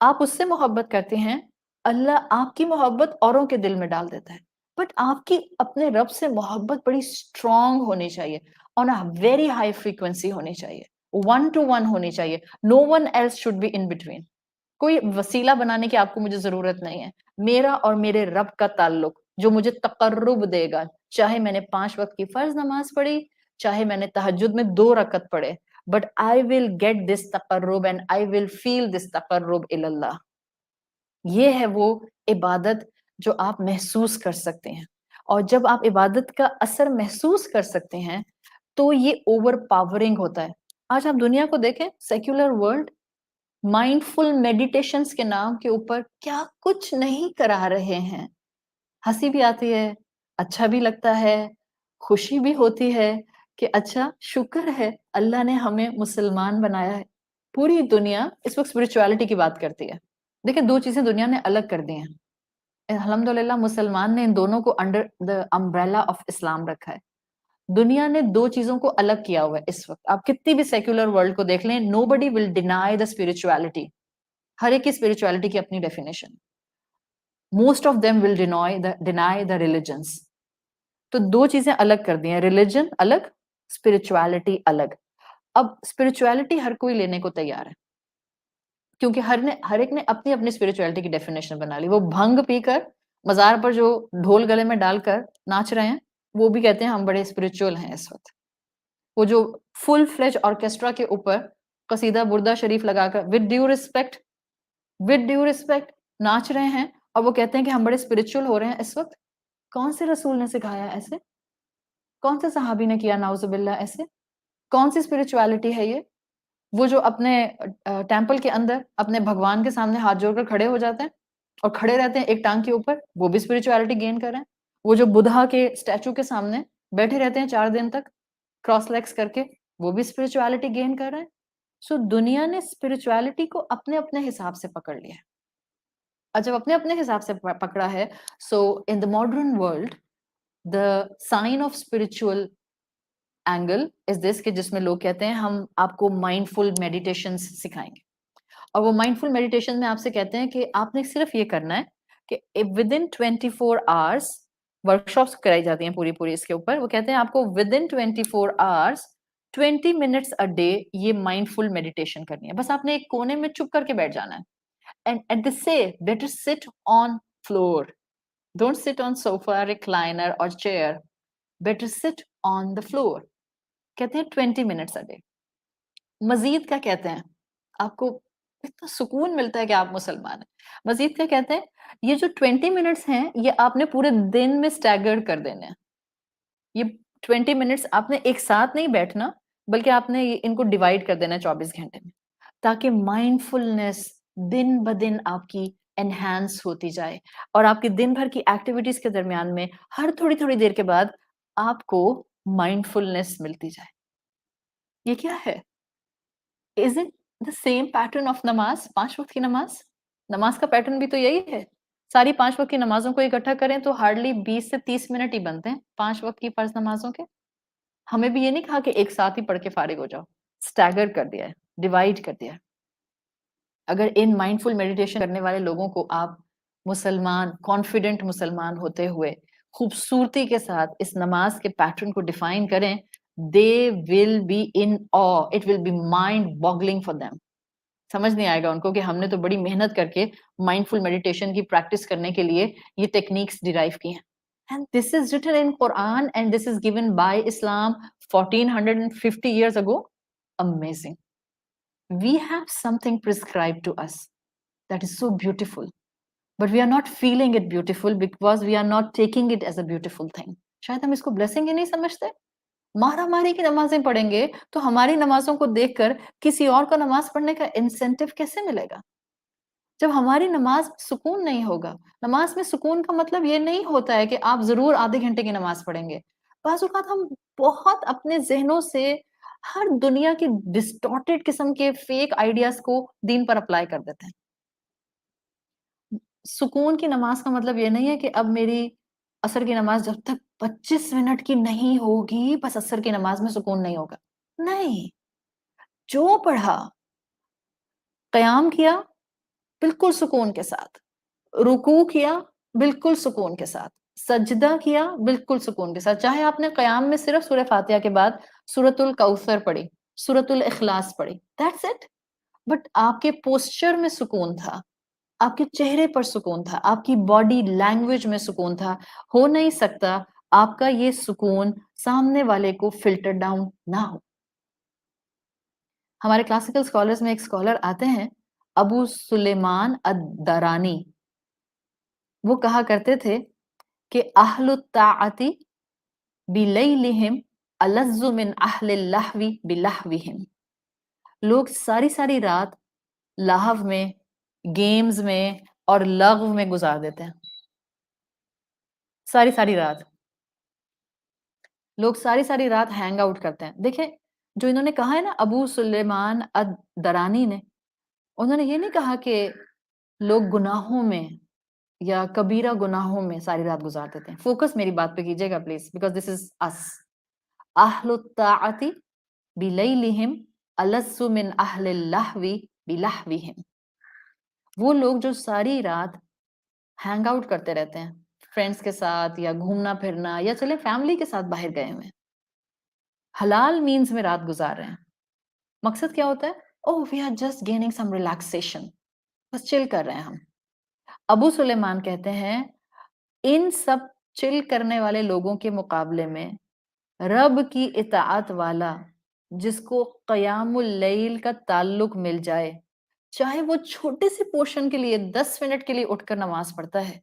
Speaker 1: آپ اس سے محبت کرتے ہیں, اللہ آپ کی محبت اوروں کے دل میں ڈال دیتا ہے. بٹ آپ کی اپنے رب سے محبت بڑی اسٹرانگ ہونی چاہیے, on a very high frequency ہونی چاہیے, 1 to 1 ہونی چاہیے. No one else should be in between. کوئی وسیلہ بنانے کی آپ کو مجھے ضرورت نہیں ہے. میرا اور میرے رب کا تعلق جو مجھے تقرب دے گا, چاہے میں نے 5 وقت کی فرض نماز پڑھی, چاہے میں نے تہجد میں 2 رکعت پڑھے, but I will get this تقرب and I will feel this تقرب الی اللہ. یہ ہے وہ عبادت جو آپ محسوس کر سکتے ہیں. اور جب آپ عبادت کا اثر محسوس کر سکتے ہیں تو یہ اوور پاورنگ ہوتا ہے. آج آپ دنیا کو دیکھیں, سیکولر ورلڈ مائنڈ فل میڈیٹیشنز کے نام کے اوپر کیا کچھ نہیں کرا رہے ہیں. ہنسی بھی آتی ہے, اچھا بھی لگتا ہے, خوشی بھی ہوتی ہے کہ اچھا شکر ہے اللہ نے ہمیں مسلمان بنایا ہے. پوری دنیا اس وقت اسپرچوالٹی کی بات کرتی ہے. دیکھیں 2 چیزیں دنیا نے الگ کر دی ہیں. الحمدللہ مسلمان نے ان دونوں کو انڈر دا امبریلا آف اسلام رکھا ہے. دنیا نے 2 چیزوں کو الگ کیا ہوا ہے اس وقت. آپ کتنی بھی سیکولر ورلڈ کو دیکھ لیں, نو بڈی ول ڈینائی دا اسپرچوالٹی. ہر ایک کی اسپرچوالٹی کی اپنی definition. Most of them will deny the religions. تو 2 چیزیں الگ کر دی ہیں, ریلیجن الگ, اسپرچوالٹی الگ. اب اسپرچوالٹی ہر کوئی لینے کو تیار ہے, کیونکہ ہر ایک نے اپنی اپنی اسپرچوالٹی کی ڈیفینیشن بنا لی. وہ بھنگ پی کر مزار پر جو ڈھول گلے میں ڈال کر ناچ رہے ہیں, وہ بھی کہتے ہیں ہم بڑے اسپرچوئل ہیں اس وقت. وہ جو فل فلیج آرکیسٹرا کے اوپر قصیدہ بردہ شریف لگا کر ود ڈیو ریسپیکٹ ناچ رہے ہیں, اور وہ کہتے ہیں کہ ہم بڑے اسپرچوئل ہو رہے ہیں اس وقت. کون سے رسول نے سکھایا ایسے؟ کون سے صحابی نے کیا نعوذ باللہ ایسے؟ کون سی اسپرچوالٹی ہے یہ؟ وہ جو اپنے ٹیمپل کے اندر اپنے بھگوان کے سامنے ہاتھ جوڑ کر کھڑے ہو جاتے ہیں اور کھڑے رہتے ہیں ایک ٹانگ کے اوپر, وہ بھی اسپرچوالٹی گین کر رہے ہیں. وہ جو بدھا کے اسٹیچو کے سامنے بیٹھے رہتے ہیں 4 دن تک کراس لیگس کر کے, وہ بھی اسپرچوالٹی گین کر رہے ہیں. سو دنیا نے اسپرچوالٹی کو اپنے اپنے حساب سے پکڑ لیا ہے. اور جب اپنے اپنے حساب سے پکڑا ہے. So in the modern world, the sign of spiritual angle is this کہ جس میں لوگ کہتے ہیں ہم آپ کو مائنڈفل میڈیٹیشنز سکھائیں گے. اور وہ مائنڈفل میڈیٹیشن میں آپ سے کہتے ہیں کہ آپ نے صرف یہ کرنا ہے کہ ود ان 24 hours ورکشاپس کرائی جاتی ہیں پوری اس کے اوپر. وہ کہتے ہیں آپ کو with in 24 hours 20 minutes a day یہ مائنڈفل میڈیٹیشن کرنی ہے. بس آپ نے ایک کونے میں چپ کر کے بیٹھ جانا ہے. And they say better sit on floor. Don't sit on sofa, recliner or chair. Better sit on the floor. کہتے ہیں 20 minutes a day. مزید کیا کہتے ہیں؟ آپ کو اتنا سکون ملتا ہے کہ آپ مسلمان ہیں. مزید کیا کہتے ہیں؟ یہ جو 20 منٹس ہیں یہ آپ نے پورے دن میں اسٹیگرڈ کر دینے ہیں. یہ 20 منٹس آپ نے ایک ساتھ نہیں بیٹھنا بلکہ آپ نے ان کو ڈیوائڈ کر دینا 24 گھنٹے میں تاکہ مائنڈ فلنس دن بدن آپ کی انہینس ہوتی جائے اور آپ کی دن بھر کی ایکٹیویٹیز کے درمیان میں ہر تھوڑی دیر کے بعد آپ کو مائنڈ فلنس ملتی جائے. یہ کیا ہے؟ Is it the same pattern of نماز؟ 5 وقت کی نماز کا پیٹرن بھی تو یہی ہے. ساری 5 وقت کی نمازوں کو اکٹھا کریں تو ہارڈلی 20 سے 30 منٹ ہی بنتے ہیں 5 وقت کی فرض نمازوں کے. ہمیں بھی یہ نہیں کہا کہ ایک ساتھ ہی پڑھ کے فارغ ہو جاؤ. اسٹیگر کر دیا ہے, ڈیوائڈ کر دیا ہے. اگر ان مائنڈفل میڈیٹیشن کرنے والے لوگوں کو آپ مسلمان کانفیڈنٹ مسلمان ہوتے ہوئے خوبصورتی کے ساتھ اس نماز کے پیٹرن کو ڈیفائن کریں, they will be in awe. It will be mind boggling for them. سمجھ نہیں آئے گا ان کو کہ ہم نے تو بڑی محنت کر کے مائنڈفل میڈیٹیشن کی پریکٹس کرنے کے لیے یہ ٹیکنیکس ڈیرائیو کی ہیں. And this is written in Quran and this is given by Islam 1450 years ago. Amazing. We have something prescribed to us that is so beautiful. But we are not feeling it beautiful because we are not taking it as a beautiful thing. شاید ہم اس کو blessing ہی نہیں سمجھتے. مارا ماری کی نمازیں پڑھیں گے تو ہماری نمازوں کو دیکھ کر کسی اور کو نماز پڑھنے کا انسینٹیو کیسے ملے گا؟ جب ہماری نماز سکون نہیں ہوگا. نماز میں سکون کا مطلب یہ نہیں ہوتا ہے کہ آپ ضرور آدھے گھنٹے کی نماز پڑھیں گے. بعض اوقات ہم بہت اپنے ذہنوں سے ہر دنیا کی ڈسٹارٹیڈ قسم کے فیک آئیڈیاز کو دین پر اپلائی کر دیتے ہیں. سکون کی نماز کا مطلب یہ نہیں ہے کہ اب میری عصر کی نماز جب تک 25 منٹ کی نہیں ہوگی بس عصر کی نماز میں سکون نہیں ہوگا. نہیں, جو پڑھا, قیام کیا بالکل سکون کے ساتھ, رکوع کیا بالکل سکون کے ساتھ, سجدہ کیا بالکل سکون کے ساتھ, چاہے آپ نے قیام میں صرف سورہ فاتحہ کے بعد سورۃ الکوثر پڑھی, سورۃ الاخلاص پڑھی, دیٹس اٹ. بٹ آپ کے پوسچر میں سکون تھا, آپ کے چہرے پر سکون تھا, آپ کی باڈی لینگویج میں سکون تھا. ہو نہیں سکتا آپ کا یہ سکون سامنے والے کو فلٹر ڈاؤن نہ ہو. ہمارے کلاسیکل اسکالرز میں ایک اسکالر آتے ہیں ابو سلیمان الدرانی. وہ کہا کرتے تھے کہ اہل الطاعتی بلیلہم الذ من اہل اللہو بلہوہم. لوگ ساری رات لہو میں, گیمز میں اور لغو میں گزار دیتے ہیں. ساری رات لوگ ساری رات ہینگ آؤٹ کرتے ہیں. دیکھیں جو انہوں نے کہا ہے نا ابو سلیمان الدرانی نے, انہوں نے یہ نہیں کہا کہ لوگ گناہوں میں یا کبیرہ گناہوں میں ساری رات گزار دیتے ہیں. فوکس میری بات پہ کیجیے گا پلیز, بیکاز دس از اس. اہل الطاعتی بلیلہم الذ من اہل اللہو بلہوہم. وہ لوگ جو ساری رات ہینگ آؤٹ کرتے رہتے ہیں فرینڈس کے ساتھ یا گھومنا پھرنا یا چلے فیملی کے ساتھ باہر گئے ہوئے, حلال مینز میں رات گزار رہے ہیں. مقصد کیا ہوتا ہے؟ Oh we are just gaining some relaxation, بس چل کر رہے ہیں ہم. ابو سلیمان کہتے ہیں ان سب چل کرنے والے لوگوں کے مقابلے میں رب کی اطاعت والا جس کو قیام اللیل کا تعلق مل جائے, چاہے وہ چھوٹے سے پورشن کے لیے 10 منٹ کے لیے اٹھ کر نماز پڑھتا ہے,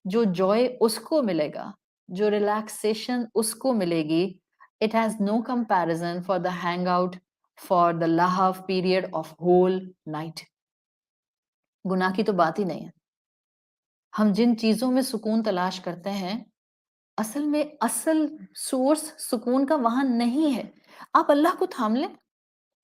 Speaker 1: جو جوائے اس کو ملے گا, جو ریلیکسیشن اس کو ملے گی, it has no comparison for the hangout for the lahav period of whole night. گناہ کی تو بات ہی نہیں ہے. ہم جن چیزوں میں سکون تلاش کرتے ہیں اصل میں اصل سورس سکون کا وہاں نہیں ہے. آپ اللہ کو تھام لیں,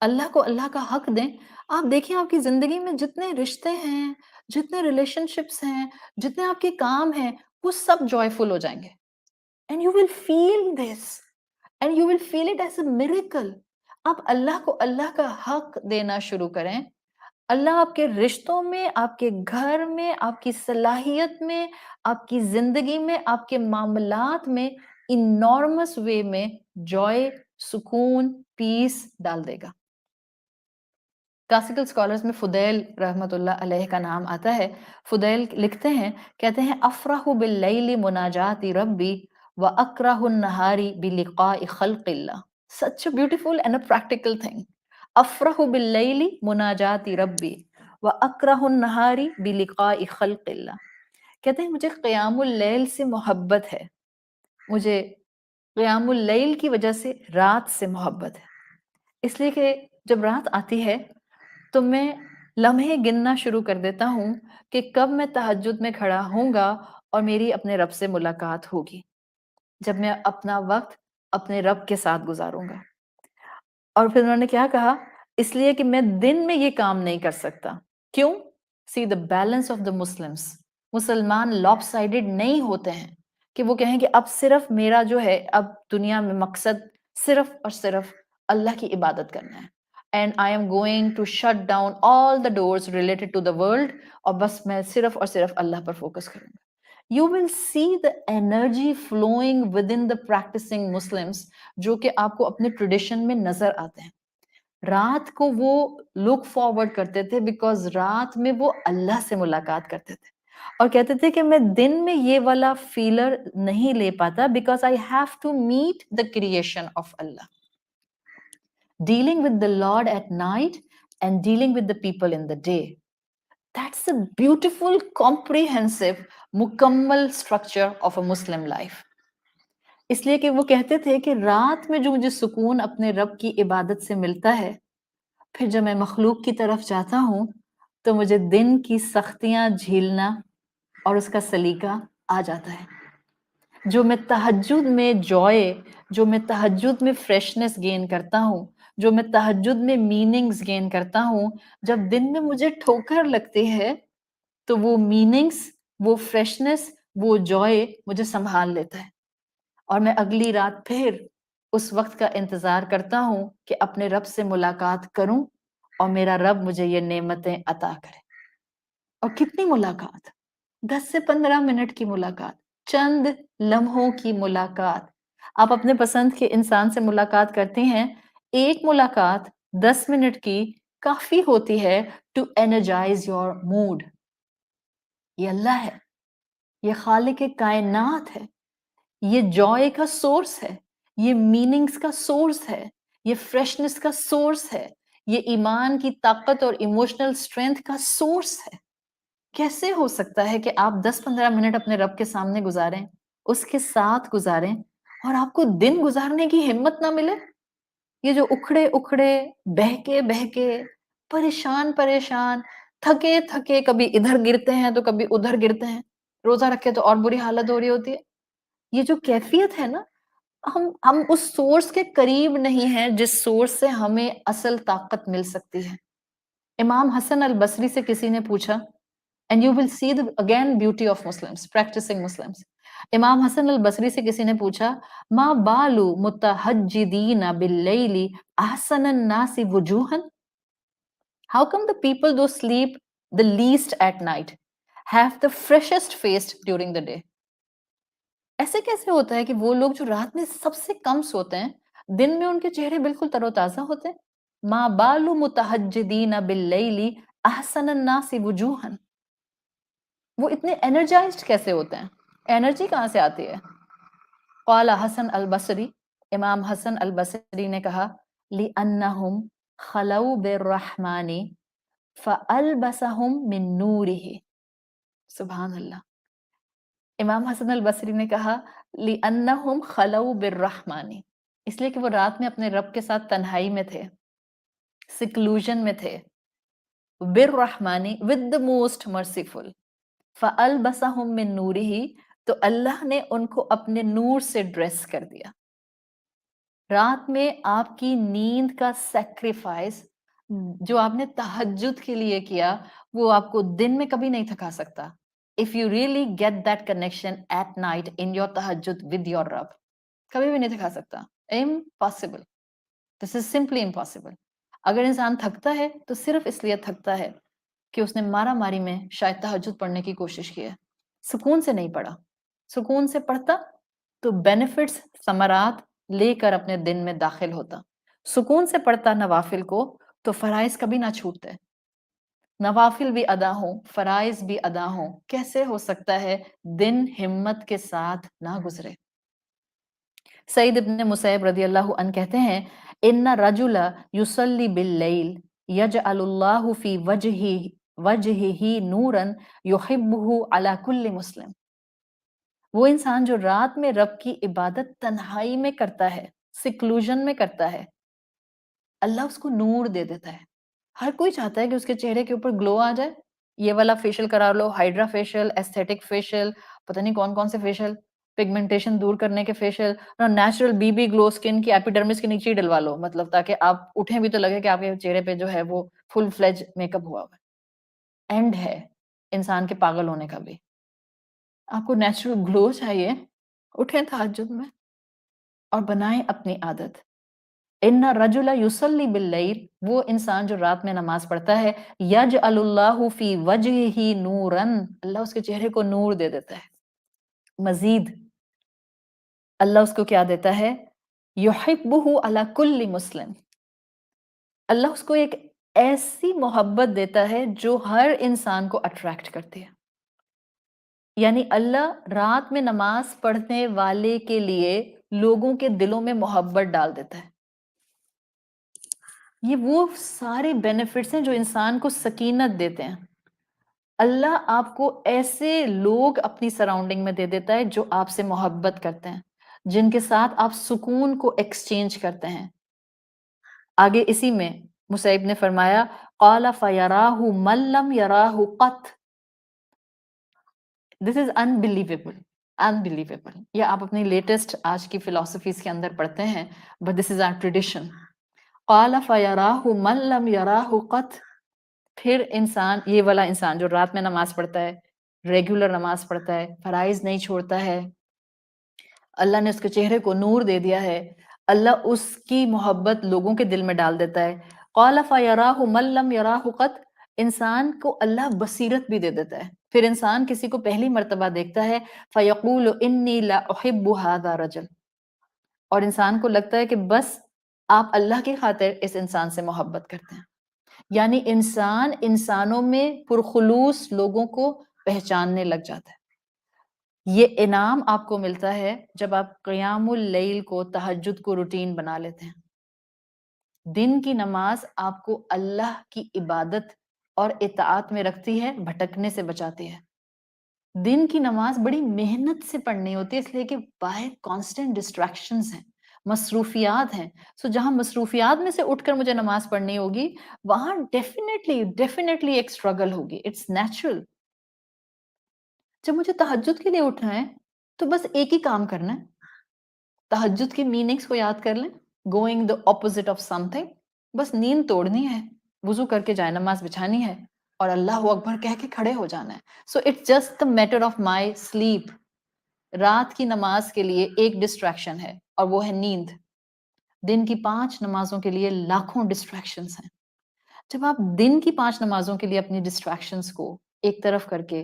Speaker 1: اللہ کو اللہ کا حق دیں. آپ دیکھیں آپ کی زندگی میں جتنے رشتے ہیں، جتنے ریلیشن شپس ہیں، جتنے آپ کے کام ہیں، وہ سب جوائفل ہو جائیں گے. And you will feel this, and you will feel it as a miracle. آپ اللہ کو اللہ کا حق دینا شروع کریں. اللہ آپ کے رشتوں میں، آپ کے گھر میں، آپ کی صلاحیت میں، آپ کی زندگی میں، آپ کے معاملات میں انارمس وے میں جوائے، سکون، پیس ڈال دے گا. کلاسیکل اسکالرز میں فدیل رحمت اللہ علیہ کا نام آتا ہے. فدیل لکھتے ہیں، کہتے ہیں افرح باللیل مناجات ربی واکرہ النہار بلقاء خلق اللہ. Such a beautiful and a practical thing. افرح باللیل مناجات ربی واکرہ النہار بلقاء خلق اللہ. کہتے ہیں مجھے قیام اللیل سے محبت ہے، مجھے قیام اللیل کی وجہ سے رات سے محبت ہے. اس لیے کہ جب رات آتی ہے تو میں لمحے گننا شروع کر دیتا ہوں کہ کب میں تہجد میں کھڑا ہوں گا اور میری اپنے رب سے ملاقات ہوگی، جب میں اپنا وقت اپنے رب کے ساتھ گزاروں گا. اور پھر انہوں نے کیا کہا، اس لیے کہ میں دن میں یہ کام نہیں کر سکتا. کیوں؟ See the balance of the Muslims. مسلمان لاپ سائڈڈ نہیں ہوتے ہیں کہ وہ کہیں کہ اب صرف میرا جو ہے اب دنیا میں مقصد صرف اور صرف اللہ کی عبادت کرنا ہے. And I am going to shut down all the doors related to the world, اور بس میں صرف اور صرف اللہ پر فوکس کروں گا. You will see the energy flowing within the practicing Muslims جو کہ آپ کو اپنے ٹریڈیشن میں نظر آتے ہیں. رات کو وہ لک فارورڈ کرتے تھے بیکاز رات میں وہ اللہ سے ملاقات کرتے تھے، اور کہتے تھے کہ میں دن میں یہ والا فیلر نہیں لے پاتا because I have to meet the creation of Allah. Dealing with the lord at night and dealing with the people in the day. That's a beautiful, comprehensive, مکمل structure of a Muslim life. اس لیے کہ وہ کہتے تھے کہ رات میں جو مجھے سکون اپنے رب کی عبادت سے ملتا ہے، پھر جب میں مخلوق کی طرف جاتا ہوں تو مجھے دن کی سختیاں جھیلنا اور اس کا سلیقہ آ جاتا ہے. جو میں تہجد میں جوائے، جو میں تہجد میں فریشنس گین کرتا ہوں، جو میں تہجد میں میننگز گین کرتا ہوں، جب دن میں مجھے ٹھوکر لگتی ہے تو وہ میننگز، وہ فریشنس، وہ جوائے مجھے سنبھال لیتا ہے، اور میں اگلی رات پھر اس وقت کا انتظار کرتا ہوں کہ اپنے رب سے ملاقات کروں اور میرا رب مجھے یہ نعمتیں عطا کرے. اور کتنی ملاقات، 10 سے 15 منٹ کی ملاقات، چند لمحوں کی ملاقات. آپ اپنے پسند کے انسان سے ملاقات کرتے ہیں، ایک ملاقات 10 منٹ کی کافی ہوتی ہے ٹو انرجائز یور موڈ. یہ اللہ ہے، یہ خالق کائنات ہے، یہ جوائے کا سورس ہے، یہ میننگز کا سورس ہے، یہ فریشنس کا سورس ہے، یہ ایمان کی طاقت اور ایموشنل اسٹرینتھ کا سورس ہے. کیسے ہو سکتا ہے کہ آپ 10-15 منٹ اپنے رب کے سامنے گزاریں، اس کے ساتھ گزاریں، اور آپ کو دن گزارنے کی ہمت نہ ملے؟ یہ جو اکھڑے اکھڑے، بہکے پریشان پریشان، تھکے تھکے، کبھی ادھر گرتے ہیں تو کبھی ادھر گرتے ہیں، روزہ رکھے تو اور بری حالت ہو رہی ہوتی ہے. یہ جو کیفیت ہے نا، ہم اس سورس کے قریب نہیں ہیں جس سورس سے ہمیں اصل طاقت مل سکتی ہے. امام حسن البصری سے کسی نے پوچھا، and you will see the again beauty of Muslims, practicing Muslims. امام حسن البصری سے کسی نے پوچھا، ما بالو متہجدین باللیل احسن الناس وجوہا. How come the people who sleep the least at night have the freshest face during the day? ایسے کیسے ہوتا ہے کہ وہ لوگ جو رات میں سب سے کم سوتے ہیں، دن میں ان کے چہرے بالکل تر و تازہ ہوتے ہیں؟ ما بالو متہجدین باللیل احسن الناس وجوہا. وہ اتنے انرجائزڈ کیسے ہوتے ہیں؟ انرجی کہاں سے آتی ہے؟ قال حسن البصری، امام حسن البصری نے کہا، لِأَنَّهُمْ خَلَوْا بِالرَّحْمَنِ فَأَلْبَسَهُمْ مِن نُورِهِ. سبحان اللہ. امام حسن البصری نے کہا لِأَنَّهُمْ خَلَوْا بِالرَّحْمَنِ، اس لیے کہ وہ رات میں اپنے رب کے ساتھ تنہائی میں تھے، سیکلوژن میں تھے. بِالرَّحْمَنِ with the most merciful. فَأَلْبَسَهُمْ مِن نُورِهِ، تو اللہ نے ان کو اپنے نور سے ڈریس کر دیا. رات میں آپ کی نیند کا سیکریفائس جو آپ نے تہجد کے لیے کیا وہ آپ کو دن میں کبھی نہیں تھکا سکتا. If you really get that connection at night in your tahajjud with your Rabb, کبھی بھی نہیں تھکا سکتا. Impossible. This is simply impossible. اگر انسان تھکتا ہے تو صرف اس لیے تھکتا ہے کہ اس نے مارا ماری میں شاید تہجد پڑھنے کی کوشش کی ہے. سکون سے نہیں پڑھا. سکون سے پڑھتا تو بینیفٹس ثمرات لے کر اپنے دن میں داخل ہوتا. سکون سے پڑھتا نوافل کو تو فرائض کبھی نہ چھوٹتے. نوافل بھی ادا ہوں، فرائض بھی ادا ہوں، کیسے ہو سکتا ہے دن ہمت کے ساتھ نہ گزرے؟ سعید ابن مسیب رضی اللہ عنہ کہتے ہیں ان رجل یصلی باللیل یجعل اللہ فی وجہہ نورا یحبہ علی کل مسلم. وہ انسان جو رات میں رب کی عبادت تنہائی میں کرتا ہے، سیکلوژن میں کرتا ہے، اللہ اس کو نور دے دیتا ہے. ہر کوئی چاہتا ہے کہ اس کے چہرے کے اوپر گلو آ جائے. یہ والا فیشل کرا لو، ہائیڈرا فیشل، ایستھیٹک فیشل، پتہ نہیں کون کون سے فیشل، پگمنٹیشن دور کرنے کے facial, natural B B glow skin کی ایپیڈرمس کے نیچے ہی ڈلوا لو، مطلب تاکہ آپ اٹھیں بھی تو لگے کہ آپ کے چہرے پہ جو ہے وہ فل فلیج میک اپ ہوا ہوا ہے. اینڈ ہے انسان کے پاگل ہونے کا بھی. آپ کو نیچرل گلو چاہیے، اٹھیں تہجد میں اور بنائیں اپنی عادت. ان رجل یصلی باللیل، وہ انسان جو رات میں نماز پڑھتا ہے، یجعل اللہ فی وجہہ نورا، اللہ اس کے چہرے کو نور دے دیتا ہے. مزید اللہ اس کو کیا دیتا ہے؟ یحبہ علی کل مسلم، اللہ اس کو ایک ایسی محبت دیتا ہے جو ہر انسان کو اٹریکٹ کرتی ہے. یعنی اللہ رات میں نماز پڑھنے والے کے لیے لوگوں کے دلوں میں محبت ڈال دیتا ہے. یہ وہ سارے بینیفٹس ہیں جو انسان کو سکینت دیتے ہیں. اللہ آپ کو ایسے لوگ اپنی سراؤنڈنگ میں دے دیتا ہے جو آپ سے محبت کرتے ہیں، جن کے ساتھ آپ سکون کو ایکسچینج کرتے ہیں. آگے اسی میں مسیب نے فرمایا قال فیراہ من لم یراہ قط. دس از unbelievable. یہ آپ اپنی لیٹسٹ آج کی فلسفیز کے اندر پڑھتے ہیں، but this is our tradition. قال فیراہ من لم یراہ قط. پھر انسان، یہ والا انسان جو رات میں نماز پڑھتا ہے، ریگولر نماز پڑھتا ہے، فرائض نہیں چھوڑتا ہے، اللہ نے اس کے چہرے کو نور دے دیا ہے، اللہ اس کی محبت لوگوں کے دل میں ڈال دیتا ہے. قال فیراہ من لم یراہ قط. انسان کو اللہ بصیرت بھی دے دیتا ہے. پھر انسان کسی کو پہلی مرتبہ دیکھتا ہے فیقول انی لا احب ھذا رجل، اور انسان کو لگتا ہے کہ بس آپ اللہ کی خاطر اس انسان سے محبت کرتے ہیں. یعنی انسان انسانوں میں پرخلوص لوگوں کو پہچاننے لگ جاتا ہے. یہ انعام آپ کو ملتا ہے جب آپ قیام اللیل کو، تہجد کو روٹین بنا لیتے ہیں. دن کی نماز آپ کو اللہ کی عبادت اور اطاعت میں رکھتی ہے، بھٹکنے سے بچاتی ہے. دن کی نماز بڑی محنت سے پڑھنی ہوتی ہے، اس لیے کہ باہر کانسٹنٹ ڈسٹریکشنز ہیں، مصروفیات ہیں. سو جہاں مصروفیات میں سے اٹھ کر مجھے نماز پڑھنی ہوگی، وہاں ڈیفینیٹلی ایک اسٹرگل ہوگی. It's natural. جب مجھے تہجد کے لیے اٹھنا ہے تو بس ایک ہی کام کرنا ہے. تہجد کی میننگز کو یاد کر لیں. Going the opposite of some thing. بس نیند توڑنی ہے، وضو کر کے جائے نماز بچھانی ہے اور اللہ اکبر کہہ کے کھڑے ہو جانا ہے. So it's just the matter of my sleep. رات کی نماز کے لیے ایک ڈسٹریکشن ہے اور وہ ہے نیند. دن کی 5 نمازوں کے لیے لاکھوں ڈسٹریکشنز ہیں. جب آپ دن کی 5 نمازوں کے لیے اپنی ڈسٹریکشنز کو ایک طرف کر کے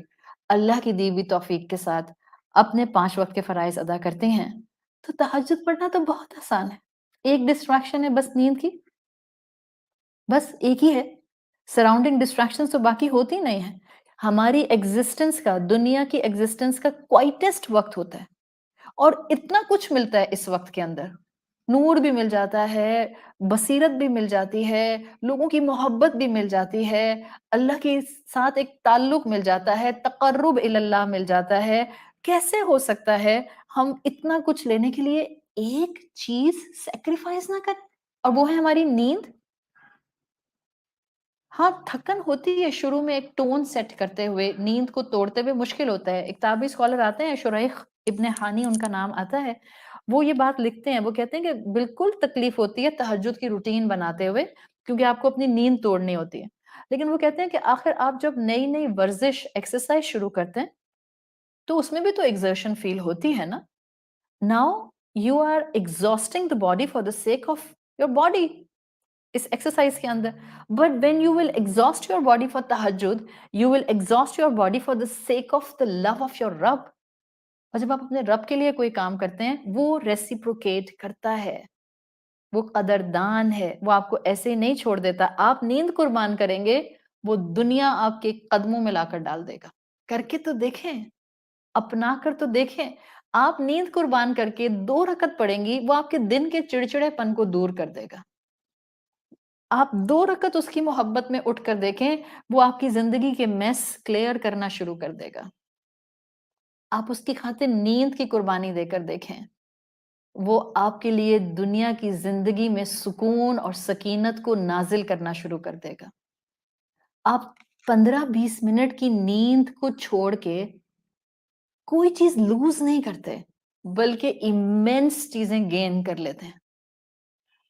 Speaker 1: اللہ کی دی ہوئی توفیق کے ساتھ اپنے 5 وقت کے فرائض ادا کرتے ہیں تو تہجد پڑھنا تو بہت آسان ہے. ایک ڈسٹریکشن ہے بس نیند کی، بس ایک ہی ہے. سراؤنڈنگ ڈسٹریکشن تو باقی ہوتی نہیں ہیں. ہماری ایگزسٹنس کا، دنیا کی ایگزسٹنس کا کوائٹسٹ وقت ہوتا ہے اور اتنا کچھ ملتا ہے اس وقت کے اندر. نور بھی مل جاتا ہے، بصیرت بھی مل جاتی ہے، لوگوں کی محبت بھی مل جاتی ہے، اللہ کے ساتھ ایک تعلق مل جاتا ہے، تقرب اللہ مل جاتا ہے. کیسے ہو سکتا ہے ہم اتنا کچھ لینے کے لیے ایک چیز سیکریفائز نہ کریں، اور وہ ہے ہماری نیند. ہاں تھکن ہوتی ہے شروع میں، ایک ٹون سیٹ کرتے ہوئے نیند کو توڑتے ہوئے مشکل ہوتا ہے. ایک تابعی اسکالر آتے ہیں شریح ابن حانی ان کا نام آتا ہے، وہ یہ بات لکھتے ہیں، وہ کہتے ہیں کہ بالکل تکلیف ہوتی ہے تہجد کی روٹین بناتے ہوئے، کیونکہ آپ کو اپنی نیند توڑنی ہوتی ہے، لیکن وہ کہتے ہیں کہ آخر آپ جب نئی نئی ورزش ایکسرسائز شروع کرتے ہیں تو اس میں بھی تو ایگزرشن فیل ہوتی ہے نا. Now you are exhausting the body for the sake of your body اس ایکسرسائز کے اندر. But when you will exhaust your body for تہجد، you will exhaust your body for the sake of the love of your رب. اور جب آپ اپنے رب کے لیے کوئی کام کرتے ہیں وہ ریسیپروکیٹ کرتا ہے، وہ قدردان ہے، وہ آپ کو ایسے ہی نہیں چھوڑ دیتا. آپ نیند قربان کریں گے، وہ دنیا آپ کے قدموں میں لا کر ڈال دے گا. کر کے تو دیکھیں، اپنا کر تو دیکھیں. آپ نیند قربان کر کے 2 رکعت پڑھیں گی، وہ آپ کے دن کے چڑچڑے پن کو دور کر دے گا. آپ 2 رکعت اس کی محبت میں اٹھ کر دیکھیں، وہ آپ کی زندگی کے میس کلیئر کرنا شروع کر دے گا. آپ اس کی خاطر نیند کی قربانی دے کر دیکھیں، وہ آپ کے لیے دنیا کی زندگی میں سکون اور سکینت کو نازل کرنا شروع کر دے گا. آپ 15-20 منٹ کی نیند کو چھوڑ کے کوئی چیز لوز نہیں کرتے، بلکہ ایمنس چیزیں گین کر لیتے ہیں.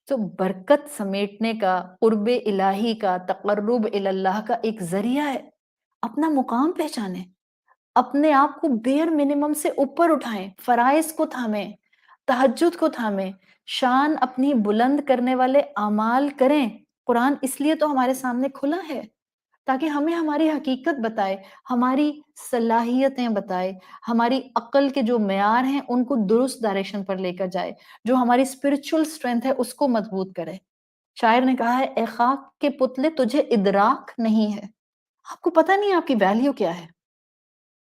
Speaker 1: تو برکت سمیٹنے کا، قرب الہی کا، تقرب اللہ کا ایک ذریعہ ہے. اپنا مقام پہچانیں، اپنے آپ کو بیر منیمم سے اوپر اٹھائیں، فرائض کو تھامیں، تہجد کو تھامیں، شان اپنی بلند کرنے والے اعمال کریں. قرآن اس لیے تو ہمارے سامنے کھلا ہے تاکہ ہمیں ہماری حقیقت بتائے، ہماری صلاحیتیں بتائے، ہماری عقل کے جو معیار ہیں ان کو درست ڈائریکشن پر لے کر جائے، جو ہماری اسپرچل اسٹرینتھ ہے اس کو مضبوط کرے. شاعر نے کہا ہے، اے خاک کے پتلے تجھے ادراک نہیں ہے. آپ کو پتہ نہیں آپ کی ویلیو کیا ہے.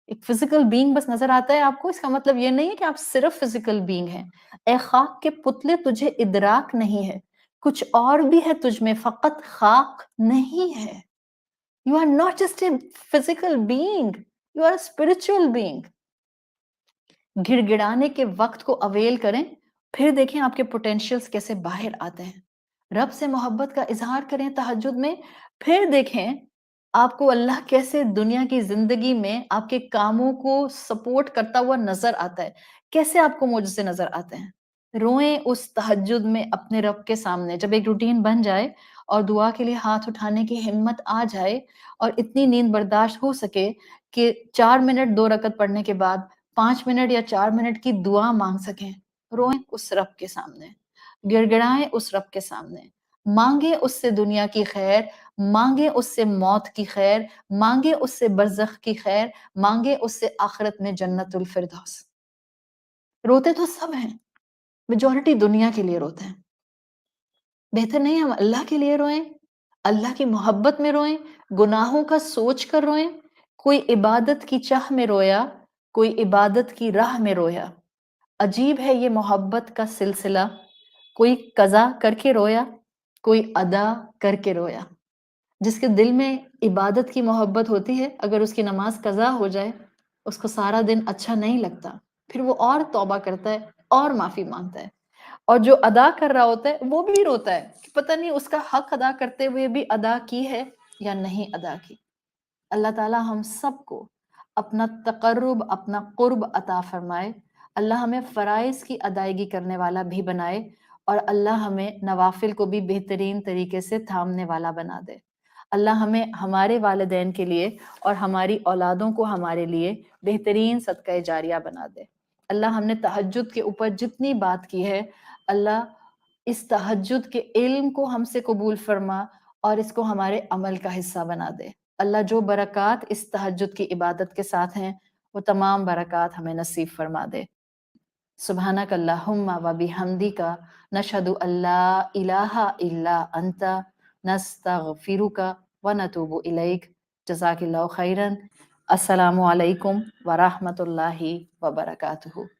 Speaker 1: ایک فزیکل بینگ بس نظر آتا ہے آپ کو، اس کا مطلب یہ نہیں ہے کہ آپ صرف فزیکل بینگ ہیں. اے خاک کے پتلے تجھے ادراک نہیں ہے، کچھ اور بھی ہے تجھ میں، فقط خاک نہیں ہے. You are not just a physical being, you are a spiritual being. گڑ گڑانے کے وقت کو اویل کریں، پھر دیکھیں آپ کے پوٹینشیلز کیسے باہر آتے ہیں. رب سے محبت کا اظہار کریں تہجد میں، پھر دیکھیں آپ کو اللہ کیسے دنیا کی زندگی میں آپ کے کاموں کو سپورٹ کرتا ہوا نظر آتا ہے، کیسے آپ کو معجزے نظر آتے ہیں. روئیں اس تہجد میں اپنے رب کے سامنے. جب ایک روٹین بن جائے اور دعا کے لیے ہاتھ اٹھانے کی ہمت آ جائے اور اتنی نیند برداشت ہو سکے کہ 4 منٹ 2 رکعت پڑھنے کے بعد 5 منٹ یا 4 منٹ کی دعا مانگ سکیں، روئیں اس رب کے سامنے، گڑ گڑائیں اس رب کے سامنے، مانگیں اس سے دنیا کی خیر، مانگیں اس سے موت کی خیر، مانگیں اس سے برزخ کی خیر، مانگیں اس سے آخرت میں جنت الفردوس. روتے تو سب ہیں، میجورٹی دنیا کے لیے روتے ہیں. بہتر نہیں ہم اللہ کے لیے روئیں، اللہ کی محبت میں روئیں، گناہوں کا سوچ کر روئیں. کوئی عبادت کی چاہ میں رویا، کوئی عبادت کی راہ میں رویا. عجیب ہے یہ محبت کا سلسلہ، کوئی قضا کر کے رویا، کوئی ادا کر کے رویا. جس کے دل میں عبادت کی محبت ہوتی ہے، اگر اس کی نماز قضا ہو جائے اس کو سارا دن اچھا نہیں لگتا، پھر وہ اور توبہ کرتا ہے اور معافی مانگتا ہے. اور جو ادا کر رہا ہوتا ہے وہ بھی روتا ہے کہ پتہ نہیں اس کا حق ادا کرتے ہوئے بھی ادا کی ہے یا نہیں ادا کی. اللہ تعالی ہم سب کو اپنا تقرب، اپنا قرب عطا فرمائے. اللہ ہمیں فرائض کی ادائیگی کرنے والا بھی بنائے، اور اللہ ہمیں نوافل کو بھی بہترین طریقے سے تھامنے والا بنا دے. اللہ ہمیں ہمارے والدین کے لیے اور ہماری اولادوں کو ہمارے لیے بہترین صدقہ جاریہ بنا دے. اللہ ہم نے تہجد کے اوپر جتنی بات کی ہے، اللہ اس تہجد کے علم کو ہم سے قبول فرما اور اس کو ہمارے عمل کا حصہ بنا دے. اللہ جو برکات اس تہجد کی عبادت کے ساتھ ہیں وہ تمام برکات ہمیں نصیب فرما دے. سبحانک اللہم و بحمدک نشہد ان لا الہ الا انت نستغفرک و نتوب الیک. جزاک اللہ خیرا. السلام علیکم ورحمۃ اللہ وبرکاتہ.